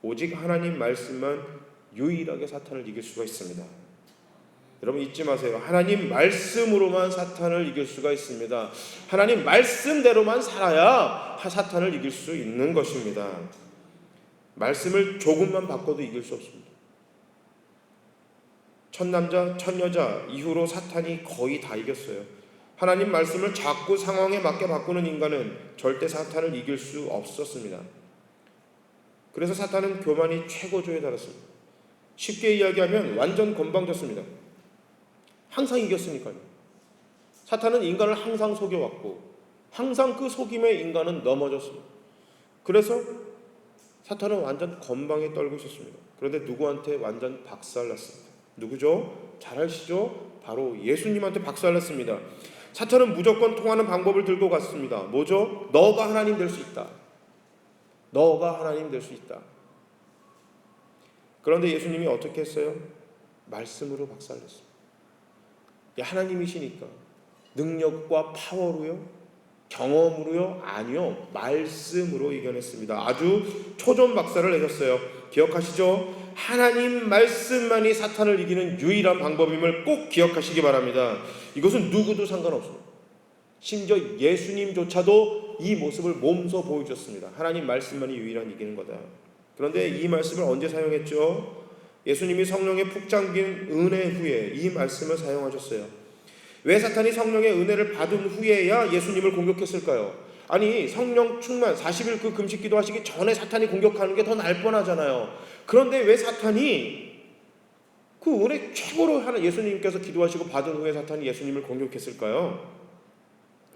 오직 하나님 말씀만 유일하게 사탄을 이길 수가 있습니다. 여러분 잊지 마세요. 하나님 말씀으로만 사탄을 이길 수가 있습니다. 하나님 말씀대로만 살아야 사탄을 이길 수 있는 것입니다. 말씀을 조금만 바꿔도 이길 수 없습니다. 첫남자 첫여자 이후로 사탄이 거의 다 이겼어요. 하나님 말씀을 자꾸 상황에 맞게 바꾸는 인간은 절대 사탄을 이길 수 없었습니다. 그래서 사탄은 교만이 최고조에 달했습니다. 쉽게 이야기하면 완전 건방졌습니다. 항상 이겼으니까요. 사탄은 인간을 항상 속여왔고 항상 그 속임에 인간은 넘어졌습니다. 그래서 사탄은 완전 건방에 떨고 있었습니다. 그런데 누구한테 완전 박살났습니다. 누구죠? 잘 아시죠? 바로 예수님한테 박살났습니다. 사탄은 무조건 통하는 방법을 들고 갔습니다. 뭐죠? 너가 하나님 될 수 있다. 너가 하나님 될 수 있다. 그런데 예수님이 어떻게 했어요? 말씀으로 박살냈습니다. 하나님이시니까 능력과 파워로요? 경험으로요? 아니요. 말씀으로 이겨냈습니다. 아주 초전박살을 내셨어요. 기억하시죠? 하나님 말씀만이 사탄을 이기는 유일한 방법임을 꼭 기억하시기 바랍니다. 이것은 누구도 상관없습니다. 심지어 예수님조차도 이 모습을 몸소 보여주셨습니다. 하나님 말씀만이 유일한 이기는 거다. 그런데 이 말씀을 언제 사용했죠? 예수님이 성령에 푹 잠긴 은혜 후에 이 말씀을 사용하셨어요. 왜 사탄이 성령의 은혜를 받은 후에야 예수님을 공격했을까요? 아니 성령 충만 40일 그 금식 기도하시기 전에 사탄이 공격하는 게 더 나을 뻔하잖아요. 그런데 왜 사탄이 그 은혜 최고로 하는 예수님께서 기도하시고 받은 후에 사탄이 예수님을 공격했을까요?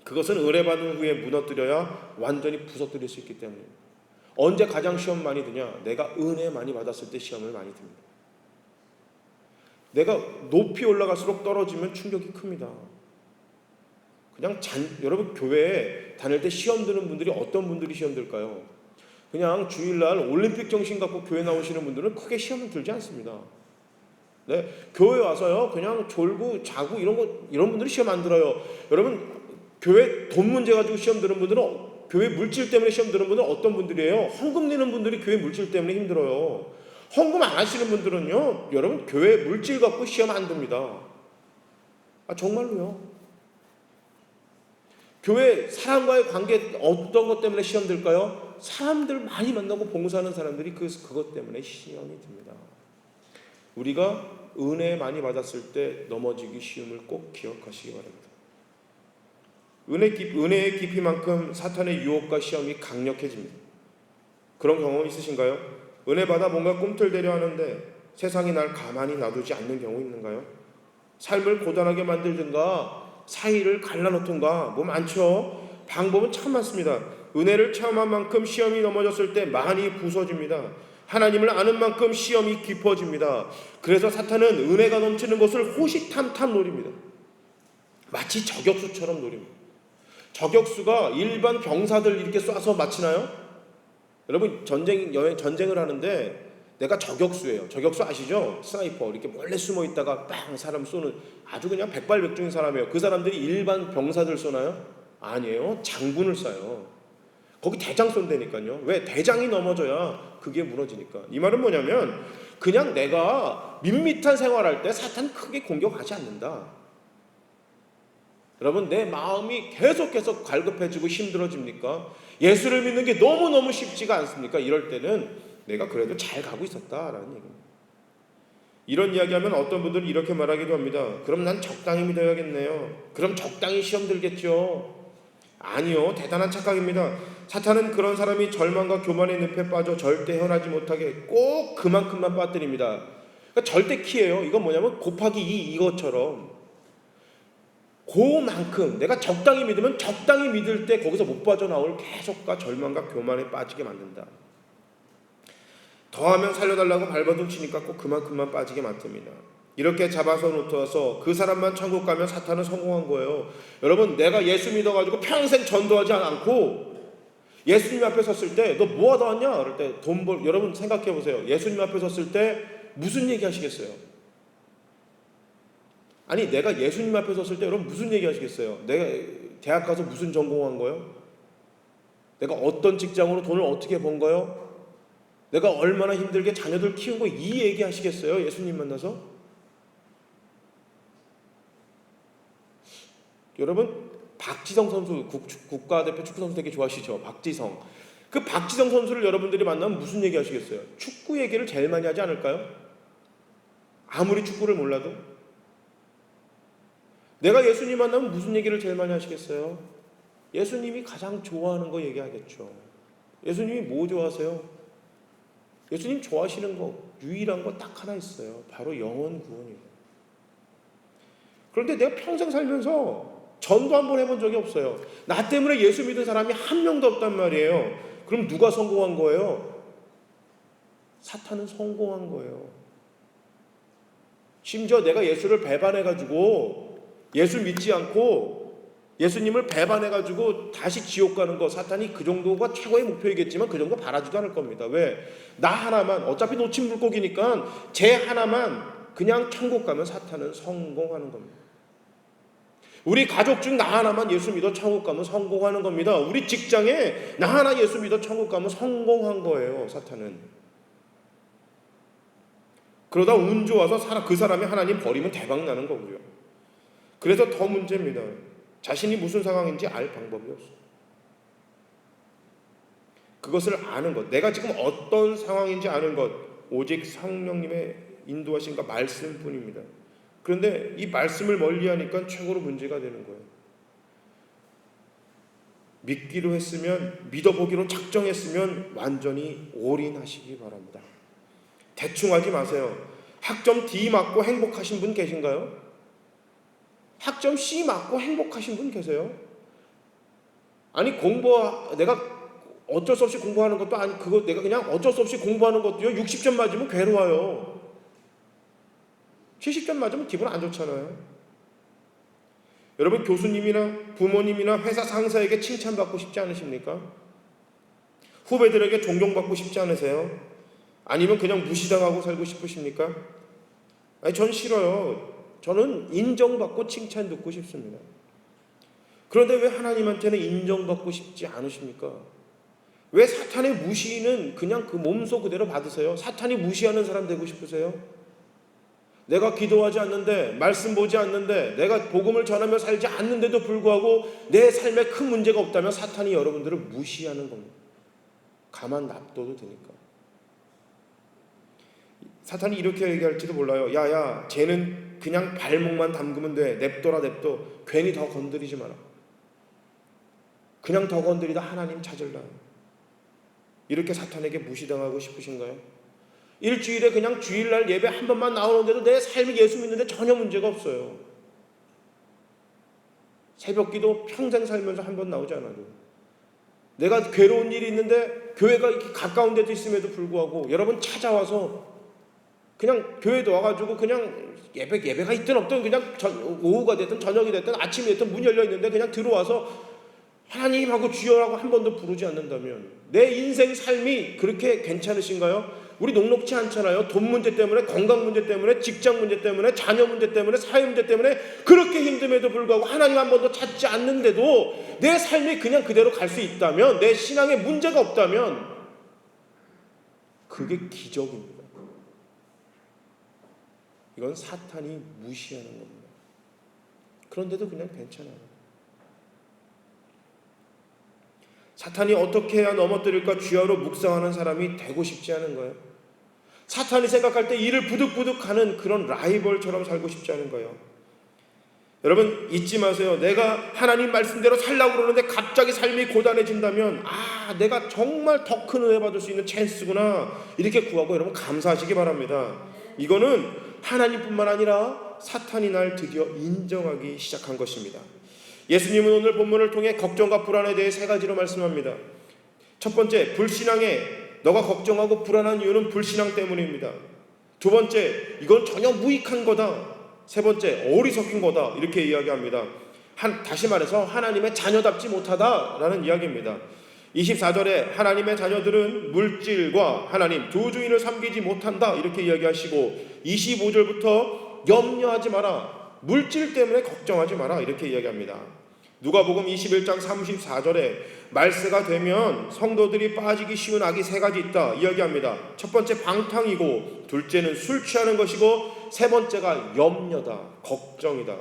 그것은 은혜 받은 후에 무너뜨려야 완전히 부서뜨릴 수 있기 때문입니다. 언제 가장 시험 많이 드냐? 내가 은혜 많이 받았을 때 시험을 많이 듭니다. 내가 높이 올라갈수록 떨어지면 충격이 큽니다. 그냥 여러분 교회에 다닐 때 시험 드는 분들이 어떤 분들이 시험 들까요? 그냥 주일날 올림픽 정신 갖고 교회 나오시는 분들은 크게 시험을 들지 않습니다. 네, 교회 와서요 그냥 졸고 자고 이런 분들이 시험 안 들어요. 여러분 교회 돈 문제 가지고 시험 드는 분들은 교회 물질 때문에 시험 드는 분은 어떤 분들이에요? 헌금 내는 분들이 교회 물질 때문에 힘들어요. 헌금 안 하시는 분들은요, 여러분 교회 물질 갖고 시험 안 듭니다. 정말로요. 교회 사람과의 관계 어떤 것 때문에 시험 들까요? 사람들 많이 만나고 봉사하는 사람들이 그것 때문에 시험이 듭니다. 우리가 은혜 많이 받았을 때 넘어지기 쉬움을 꼭 기억하시기 바랍니다. 은혜의 깊이만큼 사탄의 유혹과 시험이 강력해집니다. 그런 경험 있으신가요? 은혜 받아 뭔가 꿈틀대려 하는데 세상이 날 가만히 놔두지 않는 경우 있는가요? 삶을 고단하게 만들든가 사이를 갈라놓든가 뭐 많죠. 방법은 참 많습니다. 은혜를 체험한 만큼 시험이 넘어졌을 때 많이 부서집니다. 하나님을 아는 만큼 시험이 깊어집니다. 그래서 사탄은 은혜가 넘치는 것을 호시탐탐 노립니다. 마치 저격수처럼 노립니다. 저격수가 일반 병사들 이렇게 쏴서 맞히나요? 여러분 전쟁을 하는데 내가 저격수예요. 저격수 아시죠? 스나이퍼 이렇게 몰래 숨어 있다가 빵 사람 쏘는 아주 그냥 백발백중인 사람이에요. 그 사람들이 일반 병사들 쏘나요? 아니에요. 장군을 쏴요. 거기 대장 쏜다니까요. 왜? 대장이 넘어져야 그게 무너지니까. 이 말은 뭐냐면 그냥 내가 밋밋한 생활할 때 사탄 크게 공격하지 않는다. 여러분 내 마음이 계속해서 갈급해지고 힘들어집니까? 예수를 믿는 게 너무너무 쉽지가 않습니까? 이럴 때는 내가 그래도 잘 가고 있었다라는 얘기입니다. 이런 이야기하면 어떤 분들은 이렇게 말하기도 합니다. 그럼 난 적당히 믿어야겠네요. 그럼 적당히 시험 들겠죠. 아니요. 대단한 착각입니다. 사탄은 그런 사람이 절망과 교만의 늪에 빠져 절대 헤어나지 못하게 꼭 그만큼만 빠뜨립니다. 그러니까 절대 키예요. 이건 뭐냐면 곱하기 2 이것처럼 그만큼 내가 적당히 믿으면 적당히 믿을 때 거기서 못 빠져나올 계속과 절망과 교만에 빠지게 만든다. 더하면 살려달라고 발버둥 치니까 꼭 그만큼만 빠지게 만듭니다. 이렇게 잡아서 놓아서 그 사람만 천국 가면 사탄은 성공한 거예요. 여러분 내가 예수 믿어가지고 평생 전도하지 않고 예수님 앞에 섰을 때 너 뭐 하다 왔냐? 그럴 때 여러분 생각해 보세요. 예수님 앞에 섰을 때 무슨 얘기 하시겠어요? 아니 내가 예수님 앞에 섰을 때 여러분 무슨 얘기 하시겠어요? 내가 대학 가서 무슨 전공한 거예요? 내가 어떤 직장으로 돈을 어떻게 번 거예요? 내가 얼마나 힘들게 자녀들 키운 거 이 얘기 하시겠어요? 예수님 만나서? 여러분 박지성 선수 국가대표 축구선수 되게 좋아하시죠? 박지성. 그 박지성 선수를 여러분들이 만나면 무슨 얘기 하시겠어요? 축구 얘기를 제일 많이 하지 않을까요? 아무리 축구를 몰라도. 내가 예수님 만나면 무슨 얘기를 제일 많이 하시겠어요? 예수님이 가장 좋아하는 거 얘기하겠죠. 예수님이 뭐 좋아하세요? 예수님 좋아하시는 거 유일한 거 딱 하나 있어요. 바로 영혼 구원이에요. 그런데 내가 평생 살면서 전도 한 번 해본 적이 없어요. 나 때문에 예수 믿은 사람이 한 명도 없단 말이에요. 그럼 누가 성공한 거예요? 사탄은 성공한 거예요. 심지어 내가 예수를 배반해가지고 예수 믿지 않고 예수님을 배반해가지고 다시 지옥 가는 거, 사탄이 그 정도가 최고의 목표이겠지만 그 정도 바라지도 않을 겁니다. 왜? 나 하나만, 어차피 놓친 물고기니까 쟤 하나만 그냥 천국 가면 사탄은 성공하는 겁니다. 우리 가족 중 나 하나만 예수 믿어 천국 가면 성공하는 겁니다. 우리 직장에 나 하나 예수 믿어 천국 가면 성공한 거예요, 사탄은. 그러다 운 좋아서 그 사람이 하나님 버리면 대박 나는 거고요. 그래서 더 문제입니다. 자신이 무슨 상황인지 알 방법이 없어요. 그것을 아는 것, 내가 지금 어떤 상황인지 아는 것, 오직 성령님의 인도하심과 말씀뿐입니다. 그런데 이 말씀을 멀리하니까 최고로 문제가 되는 거예요. 믿기로 했으면, 믿어보기로 작정했으면 완전히 올인하시기 바랍니다. 대충 하지 마세요. 학점 D 맞고 행복하신 분 계신가요? 학점 C 맞고 행복하신 분 계세요? 아니 내가 어쩔 수 없이 공부하는 것도 아니 그거 내가 그냥 어쩔 수 없이 공부하는 것도요 60점 맞으면 괴로워요. 70점 맞으면 기분 안 좋잖아요. 여러분 교수님이나 부모님이나 회사 상사에게 칭찬받고 싶지 않으십니까? 후배들에게 존경받고 싶지 않으세요? 아니면 그냥 무시당하고 살고 싶으십니까? 아니 전 싫어요. 저는 인정받고 칭찬 듣고 싶습니다. 그런데 왜 하나님한테는 인정받고 싶지 않으십니까? 왜 사탄의 무시는 그냥 그 몸소 그대로 받으세요? 사탄이 무시하는 사람 되고 싶으세요? 내가 기도하지 않는데, 말씀 보지 않는데, 내가 복음을 전하며 살지 않는데도 불구하고 내 삶에 큰 문제가 없다면 사탄이 여러분들을 무시하는 겁니다. 가만 놔둬도 되니까. 사탄이 이렇게 얘기할지도 몰라요. 야야, 쟤는 그냥 발목만 담그면 돼. 냅둬라 냅둬. 괜히 더 건드리지 마라. 그냥 더 건드리다 하나님 찾을라. 이렇게 사탄에게 무시당하고 싶으신가요? 일주일에 그냥 주일날 예배 한 번만 나오는데도 내 삶이 예수 믿는데 전혀 문제가 없어요. 새벽기도 평생 살면서 한 번 나오지 않아도, 내가 괴로운 일이 있는데 교회가 이렇게 가까운 데도 있음에도 불구하고 여러분 찾아와서 그냥 교회도 와가지고 그냥 예배가 있든 없든 그냥 오후가 됐든 저녁이 됐든 아침이 됐든 문 열려 있는데 그냥 들어와서 하나님하고 주여라고 한 번도 부르지 않는다면 내 인생 삶이 그렇게 괜찮으신가요? 우리 녹록지 않잖아요. 돈 문제 때문에, 건강 문제 때문에, 직장 문제 때문에, 자녀 문제 때문에, 사회 문제 때문에 그렇게 힘듦에도 불구하고 하나님 한 번도 찾지 않는데도 내 삶이 그냥 그대로 갈 수 있다면, 내 신앙에 문제가 없다면 그게 기적입니다. 이건 사탄이 무시하는 겁니다. 그런데도 그냥 괜찮아요. 사탄이 어떻게 해야 넘어뜨릴까 주야로 묵상하는 사람이 되고 싶지 않은 거예요. 사탄이 생각할 때 이를 부득부득하는 그런 라이벌처럼 살고 싶지 않은 거예요. 여러분 잊지 마세요. 내가 하나님 말씀대로 살려고 그러는데 갑자기 삶이 고단해진다면 내가 정말 더 큰 은혜 받을 수 있는 찬스구나 이렇게 구하고 여러분 감사하시기 바랍니다. 이거는 하나님뿐만 아니라 사탄이 날 드디어 인정하기 시작한 것입니다. 예수님은 오늘 본문을 통해 걱정과 불안에 대해 세 가지로 말씀합니다. 첫 번째, 불신앙에 너가 걱정하고 불안한 이유는 불신앙 때문입니다. 두 번째, 이건 전혀 무익한 거다. 세 번째, 어리석은 거다. 이렇게 이야기합니다. 다시 말해서 하나님의 자녀답지 못하다라는 이야기입니다. 24절에 하나님의 자녀들은 물질과 하나님 두 주인을 섬기지 못한다 이렇게 이야기하시고 25절부터 염려하지 마라. 물질 때문에 걱정하지 마라 이렇게 이야기합니다. 누가복음 21장 34절에 말세가 되면 성도들이 빠지기 쉬운 악이 세 가지 있다 이야기합니다. 첫 번째 방탕이고, 둘째는 술 취하는 것이고, 세 번째가 염려다, 걱정이다.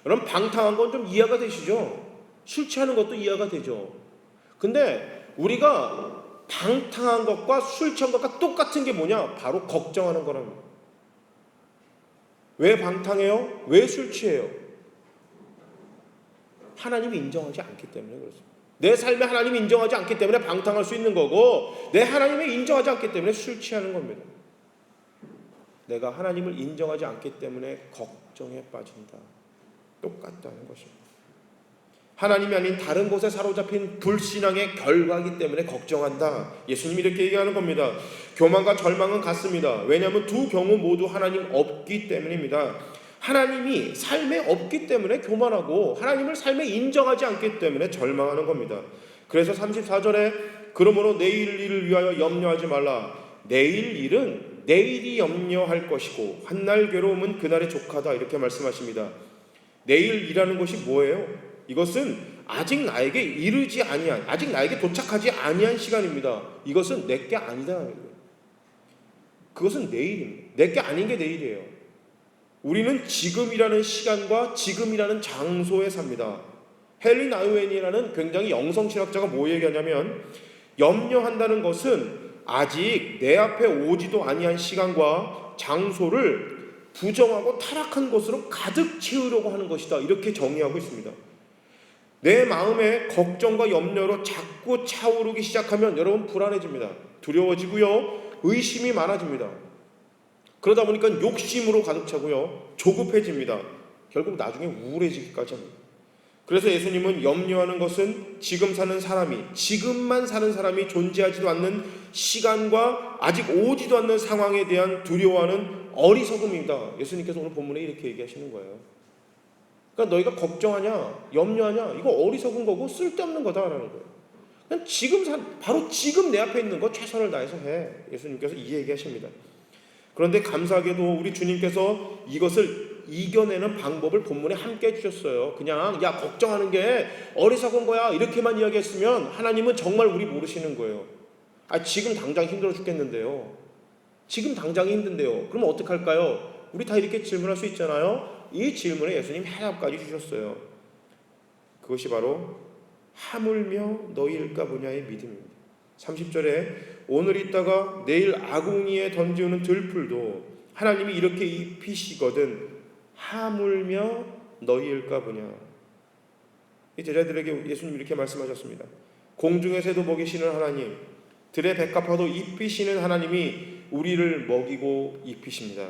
여러분 방탕한 건 좀 이해가 되시죠? 술 취하는 것도 이해가 되죠. 근데 우리가 방탕한 것과 술 취한 것과 똑같은 게 뭐냐? 바로 걱정하는 거랍니다. 왜 방탕해요? 왜 술 취해요? 하나님이 인정하지 않기 때문에 그렇습니다. 내 삶에 하나님이 인정하지 않기 때문에 방탕할 수 있는 거고, 내 하나님이 인정하지 않기 때문에 술 취하는 겁니다. 내가 하나님을 인정하지 않기 때문에 걱정에 빠진다. 똑같다는 것입니다. 하나님이 아닌 다른 곳에 사로잡힌 불신앙의 결과이기 때문에 걱정한다. 예수님이 이렇게 얘기하는 겁니다. 교만과 절망은 같습니다. 왜냐하면 두 경우 모두 하나님 없기 때문입니다. 하나님이 삶에 없기 때문에 교만하고 하나님을 삶에 인정하지 않기 때문에 절망하는 겁니다. 그래서 34절에 그러므로 내일 일을 위하여 염려하지 말라. 내일 일은 내일이 염려할 것이고 한날 괴로움은 그날의 족하다 이렇게 말씀하십니다. 내일이라는 것이 뭐예요? 이것은 아직 나에게 이르지 아니한, 아직 나에게 도착하지 아니한 시간입니다. 이것은 내게 아니다. 그것은 내일입니다. 내게 아닌 게 내일이에요. 우리는 지금이라는 시간과 지금이라는 장소에 삽니다. 헨리 나우엔이라는 굉장히 영성신학자가 뭐 얘기하냐면, 염려한다는 것은 아직 내 앞에 오지도 아니한 시간과 장소를 부정하고 타락한 것으로 가득 채우려고 하는 것이다. 이렇게 정의하고 있습니다. 내 마음에 걱정과 염려로 자꾸 차오르기 시작하면 여러분 불안해집니다. 두려워지고요. 의심이 많아집니다. 그러다 보니까 욕심으로 가득 차고요. 조급해집니다. 결국 나중에 우울해지기까지 합니다. 그래서 예수님은 염려하는 것은 지금 사는 사람이, 지금만 사는 사람이 존재하지도 않는 시간과 아직 오지도 않는 상황에 대한 두려워하는 어리석음이다. 예수님께서 오늘 본문에 이렇게 얘기하시는 거예요. 그러니까 너희가 걱정하냐, 염려하냐, 이거 어리석은 거고 쓸데없는 거다라는 거예요. 그냥 지금 바로 지금 내 앞에 있는 거 최선을 다해서 해. 예수님께서 이 얘기하십니다. 그런데 감사하게도 우리 주님께서 이것을 이겨내는 방법을 본문에 함께 해주셨어요. 그냥 야 걱정하는 게 어리석은 거야 이렇게만 이야기했으면 하나님은 정말 우리 모르시는 거예요. 지금 당장 힘들어 죽겠는데요. 지금 당장이 힘든데요. 그러면 어떡할까요? 우리 다 이렇게 질문할 수 있잖아요. 이 질문에 예수님 해답까지 주셨어요. 그것이 바로 하물며 너희일까 보냐의 믿음입니다. 30절에 오늘 있다가 내일 아궁이에 던지우는 들풀도 하나님이 이렇게 입히시거든 하물며 너희일까 보냐. 이 제자들에게 예수님 이렇게 말씀하셨습니다. 공중의 새도 먹이시는 하나님, 들의 백합화도 입히시는 하나님이 우리를 먹이고 입히십니다.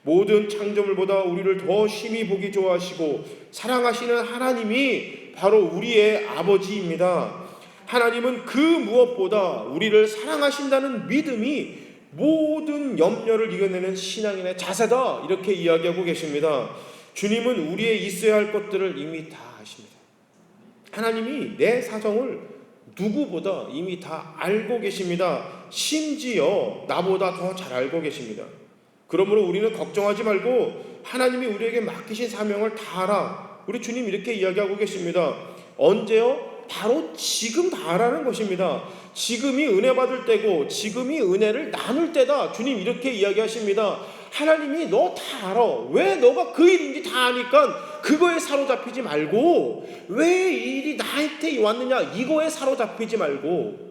모든 창조물보다 우리를 더 심히 보기 좋아하시고 사랑하시는 하나님이 바로 우리의 아버지입니다. 하나님은 그 무엇보다 우리를 사랑하신다는 믿음이 모든 염려를 이겨내는 신앙인의 자세다 이렇게 이야기하고 계십니다. 주님은 우리의 있어야 할 것들을 이미 다 아십니다. 하나님이 내 사정을 누구보다 이미 다 알고 계십니다. 심지어 나보다 더 잘 알고 계십니다. 그러므로 우리는 걱정하지 말고 하나님이 우리에게 맡기신 사명을 다 하라. 우리 주님 이렇게 이야기하고 계십니다. 언제요? 바로 지금 다 하라는 것입니다. 지금이 은혜 받을 때고 지금이 은혜를 나눌 때다. 주님 이렇게 이야기하십니다. 하나님이 너 다 알아. 왜 너가 그 일인지 다 아니까 그거에 사로잡히지 말고 왜 이 일이 나한테 왔느냐 이거에 사로잡히지 말고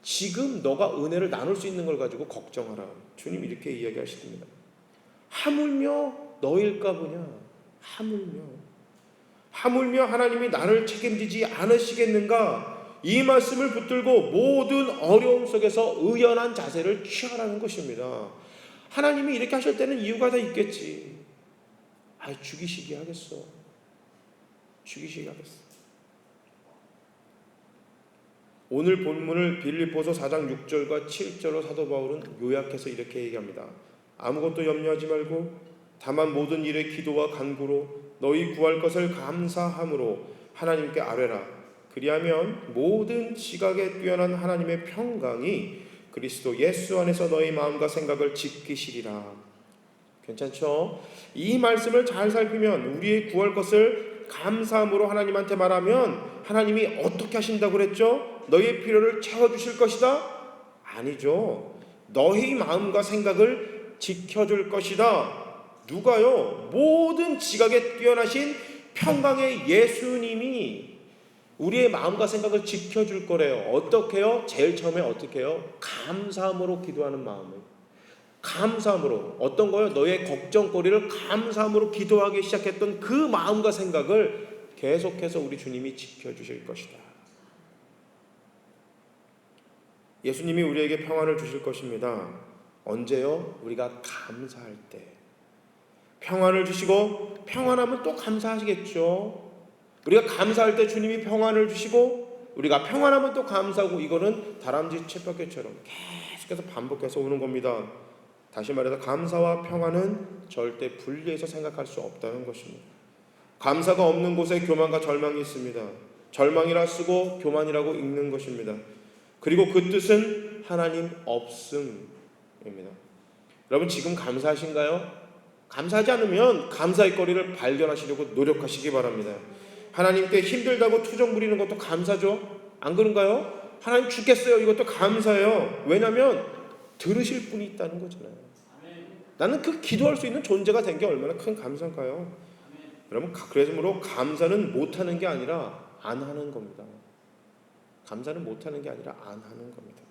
지금 너가 은혜를 나눌 수 있는 걸 가지고 걱정하라. 주님 이렇게 이야기하십니다. 하물며 너일까 보냐. 하물며 하나님이 나를 책임지지 않으시겠는가. 이 말씀을 붙들고 모든 어려움 속에서 의연한 자세를 취하라는 것입니다. 하나님이 이렇게 하실 때는 이유가 다 있겠지. 죽이시기 하겠어. 오늘 본문을 빌립보서 4장 6절과 7절로 사도 바울은 요약해서 이렇게 얘기합니다. 아무것도 염려하지 말고 다만 모든 일에 기도와 간구로 너희 구할 것을 감사함으로 하나님께 아뢰라. 그리하면 모든 지각에 뛰어난 하나님의 평강이 그리스도 예수 안에서 너희 마음과 생각을 지키시리라. 괜찮죠? 이 말씀을 잘 살피면 우리의 구할 것을 감사함으로 하나님한테 말하면 하나님이 어떻게 하신다고 그랬죠? 너희의 필요를 채워주실 것이다? 아니죠. 너희 마음과 생각을 지켜줄 것이다. 누가요? 모든 지각에 뛰어나신 평강의 예수님이 우리의 마음과 생각을 지켜줄 거래요. 어떻게요? 제일 처음에 어떻게 해요? 감사함으로 기도하는 마음을. 감사함으로. 어떤 거요? 너의 걱정거리를 감사함으로 기도하기 시작했던 그 마음과 생각을 계속해서 우리 주님이 지켜주실 것이다. 예수님이 우리에게 평안을 주실 것입니다. 언제요? 우리가 감사할 때. 평안을 주시고 평안하면 또 감사하시겠죠. 우리가 감사할 때 주님이 평안을 주시고 우리가 평안하면 또 감사하고 이거는 다람쥐 쳇바퀴처럼 계속해서 반복해서 오는 겁니다. 다시 말해서 감사와 평안은 절대 분리해서 생각할 수 없다는 것입니다. 감사가 없는 곳에 교만과 절망이 있습니다. 절망이라 쓰고 교만이라고 읽는 것입니다. 그리고 그 뜻은 하나님 없음입니다. 여러분 지금 감사하신가요? 감사하지 않으면 감사의 거리를 발견하시려고 노력하시기 바랍니다. 하나님께 힘들다고 투정 부리는 것도 감사죠. 안 그런가요? 하나님 죽겠어요. 이것도 감사해요. 왜냐하면 들으실 분이 있다는 거잖아요. 나는 그 기도할 수 있는 존재가 된 게 얼마나 큰 감사인가요? 여러분 그러므로 감사는 못하는 게 아니라 안 하는 겁니다. 감사는 못하는 게 아니라 안 하는 겁니다.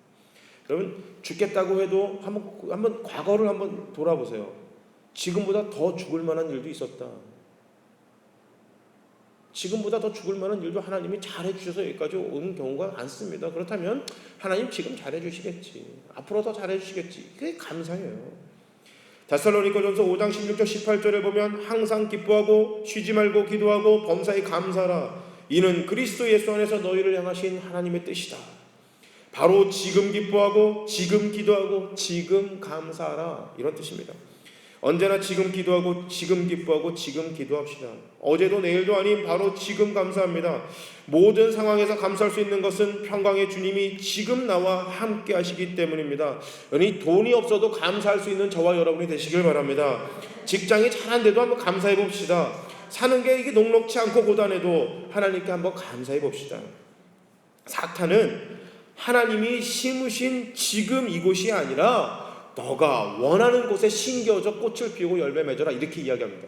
여러분 죽겠다고 해도 한번 과거를 한번 돌아보세요. 지금보다 더 죽을 만한 일도 있었다. 지금보다 더 죽을 만한 일도 하나님이 잘해주셔서 여기까지 오는 경우가 많습니다. 그렇다면 하나님 지금 잘해주시겠지. 앞으로 더 잘해주시겠지. 그게 감사해요. 데살로니가전서 5장 16절 18절에 보면 항상 기뻐하고 쉬지 말고 기도하고 범사에 감사하라. 이는 그리스도 예수 안에서 너희를 향하신 하나님의 뜻이다. 바로 지금 기뻐하고 지금 기도하고 지금 감사하라. 이런 뜻입니다. 언제나 지금 기도하고 지금 기뻐하고 지금 기도합시다. 어제도 내일도 아닌 바로 지금 감사합니다. 모든 상황에서 감사할 수 있는 것은 평강의 주님이 지금 나와 함께 하시기 때문입니다. 여러분이 돈이 없어도 감사할 수 있는 저와 여러분이 되시길 바랍니다. 직장이 잘 안 돼도 한번 감사해 봅시다. 사는 게 이게 녹록치 않고 고단해도 하나님께 한번 감사해 봅시다. 사탄은 하나님이 심으신 지금 이곳이 아니라 너가 원하는 곳에 심겨져 꽃을 피우고 열매 맺어라 이렇게 이야기합니다.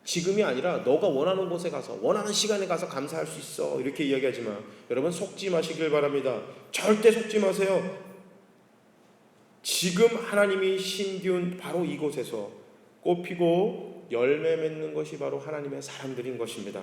지금이 아니라 너가 원하는 곳에 가서 원하는 시간에 가서 감사할 수 있어 이렇게 이야기하지만 여러분 속지 마시길 바랍니다. 절대 속지 마세요. 지금 하나님이 심기운 바로 이곳에서 꽃피고 열매 맺는 것이 바로 하나님의 사람들인 것입니다.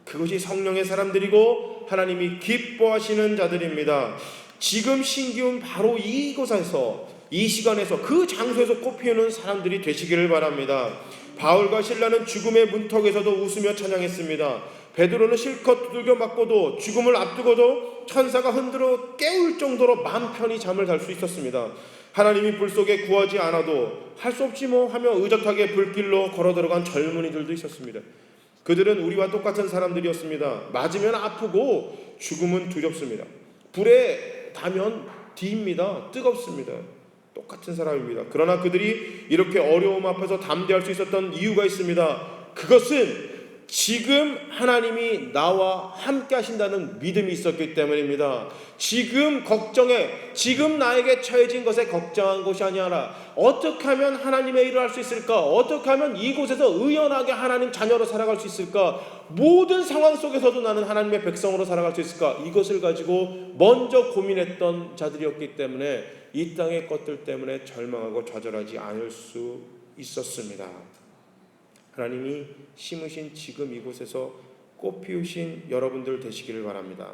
그것이 성령의 사람들이고 하나님이 기뻐하시는 자들입니다. 지금 심기운 바로 이곳에서 이 시간에서 그 장소에서 꽃피우는 사람들이 되시기를 바랍니다. 바울과 실라는 죽음의 문턱에서도 웃으며 찬양했습니다. 베드로는 실컷 두들겨 맞고도 죽음을 앞두고도 천사가 흔들어 깨울 정도로 마음 편히 잠을 잘 수 있었습니다. 하나님이 불 속에 구하지 않아도 할 수 없지 뭐 하며 의젓하게 불길로 걸어 들어간 젊은이들도 있었습니다. 그들은 우리와 똑같은 사람들이었습니다. 맞으면 아프고 죽음은 두렵습니다. 불에 닿으면 뒤입니다. 뜨겁습니다. 똑같은 사람입니다. 그러나 그들이 이렇게 어려움 앞에서 담대할 수 있었던 이유가 있습니다. 그것은 지금 하나님이 나와 함께 하신다는 믿음이 있었기 때문입니다. 지금 걱정에, 지금 나에게 처해진 것에 걱정한 것이 아니라 어떻게 하면 하나님의 일을 할 수 있을까? 어떻게 하면 이곳에서 의연하게 하나님 자녀로 살아갈 수 있을까? 모든 상황 속에서도 나는 하나님의 백성으로 살아갈 수 있을까? 이것을 가지고 먼저 고민했던 자들이었기 때문에 이 땅의 것들 때문에 절망하고 좌절하지 않을 수 있었습니다. 하나님이 심으신 지금 이곳에서 꽃 피우신 여러분들 되시기를 바랍니다.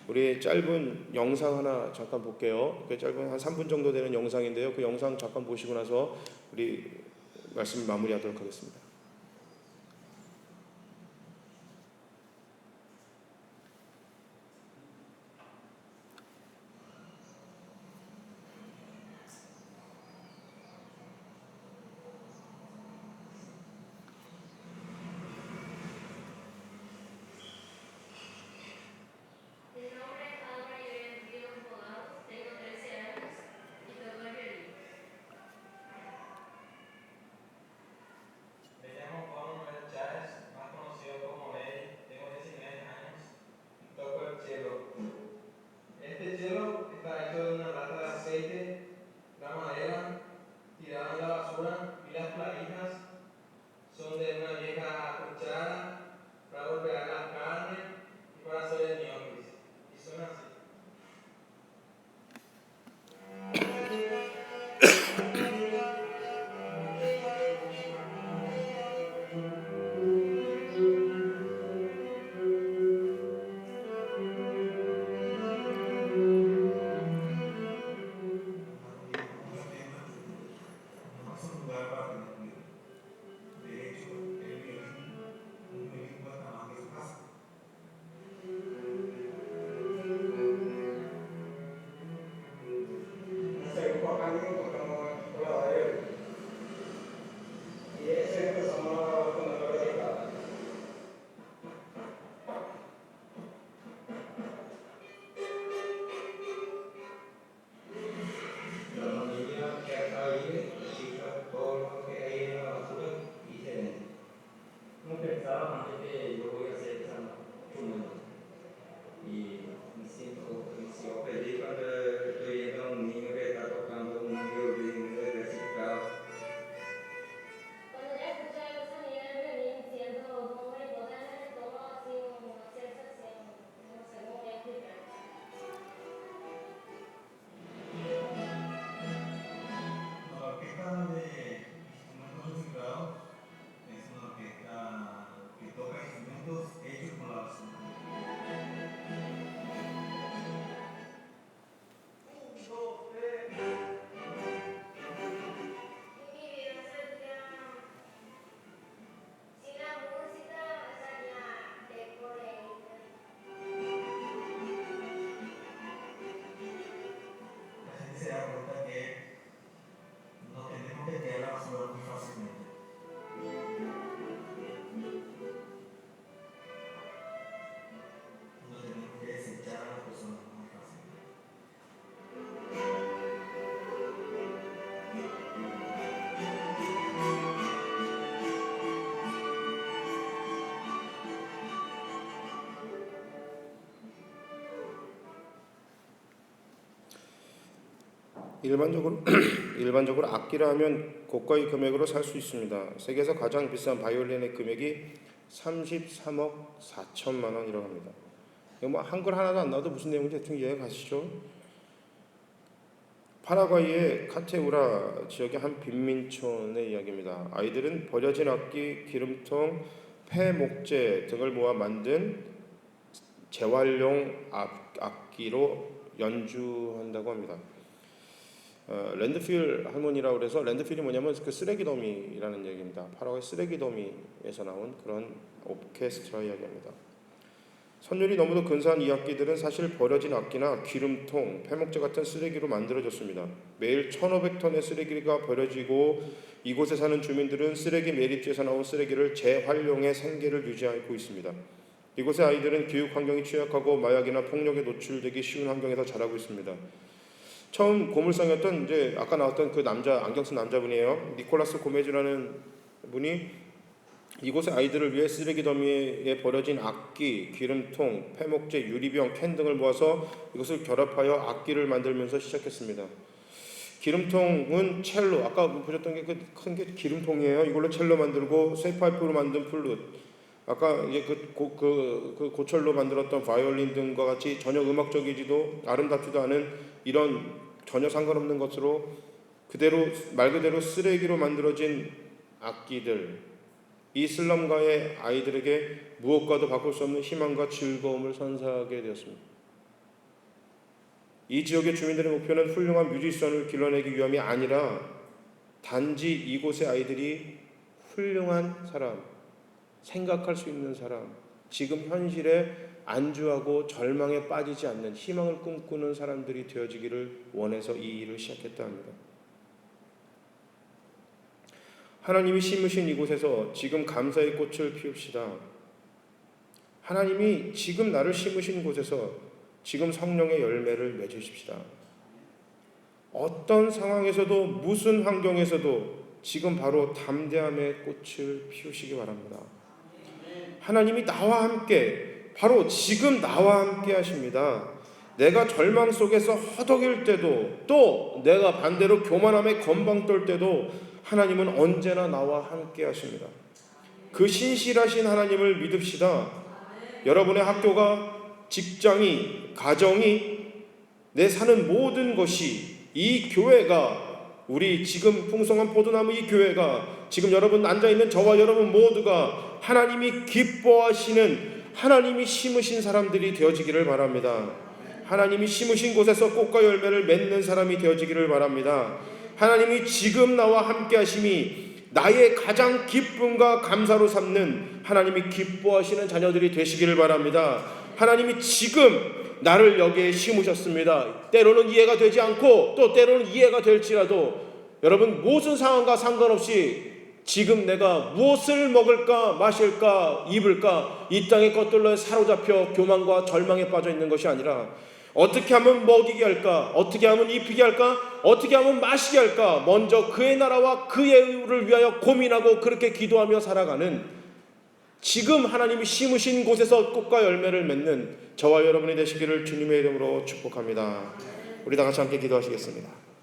우리 짧은 영상 하나 잠깐 볼게요. 짧은 한 3분 정도 되는 영상인데요. 그 영상 잠깐 보시고 나서 우리 말씀 마무리하도록 하겠습니다. 일반적으로 악기라 하면 고가의 금액으로 살 수 있습니다. 세계에서 가장 비싼 바이올린의 금액이 33억 4천만 원이라고 합니다. 이거 뭐 한글 하나도 안 나와도 무슨 내용인지 대충 이해가 가시죠? 파라과이의 카테우라 지역의 한 빈민촌의 이야기입니다. 아이들은 버려진 악기, 기름통, 폐 목재 등을 모아 만든 재활용 악기로 연주한다고 합니다. 랜드필 할머니라고 그래서, 랜드필이 뭐냐면 그 쓰레기 더미라는 얘기입니다. 파라과이 쓰레기 더미에서 나온 그런 오케스트라 이야기입니다. 선율이 너무도 근사한 이 악기들은 사실 버려진 악기나 기름통, 폐목재 같은 쓰레기로 만들어졌습니다. 매일 1,500톤의 쓰레기가 버려지고 이곳에 사는 주민들은 쓰레기 매립지에서 나온 쓰레기를 재활용해 생계를 유지하고 있습니다. 이곳의 아이들은 교육 환경이 취약하고 마약이나 폭력에 노출되기 쉬운 환경에서 자라고 있습니다. 처음 고물상이었던 이제 아까 나왔던 그 남자, 안경 쓴 남자분이에요. 니콜라스 고메즈라는 분이 이곳의 아이들을 위해 쓰레기 더미에 버려진 악기, 기름통, 폐목재, 유리병, 캔 등을 모아서 이것을 결합하여 악기를 만들면서 시작했습니다. 기름통은 첼로, 아까 보셨던 게 그 큰 게 기름통이에요. 이걸로 첼로 만들고, 쇠파이프로 만든 플룻, 아까 이제 그 고철로 만들었던 바이올린 등과 같이 전혀 음악적이지도 아름답지도 않은 이런 전혀 상관없는 것으로 말 그대로 쓰레기로 만들어진 악기들, 이 슬럼가의 아이들에게 무엇과도 바꿀 수 없는 희망과 즐거움을 선사하게 되었습니다. 이 지역의 주민들의 목표는 훌륭한 뮤지션을 길러내기 위함이 아니라 단지 이곳의 아이들이 훌륭한 사람, 생각할 수 있는 사람, 지금 현실에 안주하고 절망에 빠지지 않는 희망을 꿈꾸는 사람들이 되어지기를 원해서 이 일을 시작했다 합니다. 하나님이 심으신 이곳에서 지금 감사의 꽃을 피웁시다. 하나님이 지금 나를 심으신 곳에서 지금 성령의 열매를 맺으십시다. 어떤 상황에서도 무슨 환경에서도 지금 바로 담대함의 꽃을 피우시기 바랍니다. 하나님이 나와 함께, 바로 지금 나와 함께 하십니다. 내가 절망 속에서 허덕일 때도, 또 내가 반대로 교만함에 건방 떨 때도 하나님은 언제나 나와 함께 하십니다. 그 신실하신 하나님을 믿읍시다. 여러분의 학교가, 직장이, 가정이, 내 사는 모든 것이, 이 교회가, 우리 지금 풍성한 포도나무 이 교회가, 지금 여러분 앉아있는 저와 여러분 모두가 하나님이 기뻐하시는, 하나님이 심으신 사람들이 되어지기를 바랍니다. 하나님이 심으신 곳에서 꽃과 열매를 맺는 사람이 되어지기를 바랍니다. 하나님이 지금 나와 함께 하심이 나의 가장 기쁨과 감사로 삼는, 하나님이 기뻐하시는 자녀들이 되시기를 바랍니다. 하나님이 지금 나를 여기에 심으셨습니다. 때로는 이해가 되지 않고 또 때로는 이해가 될지라도 여러분 무슨 상황과 상관없이 지금 내가 무엇을 먹을까 마실까 입을까 이 땅의 것들로 사로잡혀 교만과 절망에 빠져 있는 것이 아니라 어떻게 하면 먹이게 할까, 어떻게 하면 입히게 할까, 어떻게 하면 마시게 할까, 먼저 그의 나라와 그의 의를 위하여 고민하고 그렇게 기도하며 살아가는, 지금 하나님이 심으신 곳에서 꽃과 열매를 맺는 저와 여러분이 되시기를 주님의 이름으로 축복합니다. 우리 다 같이 함께 기도하시겠습니다.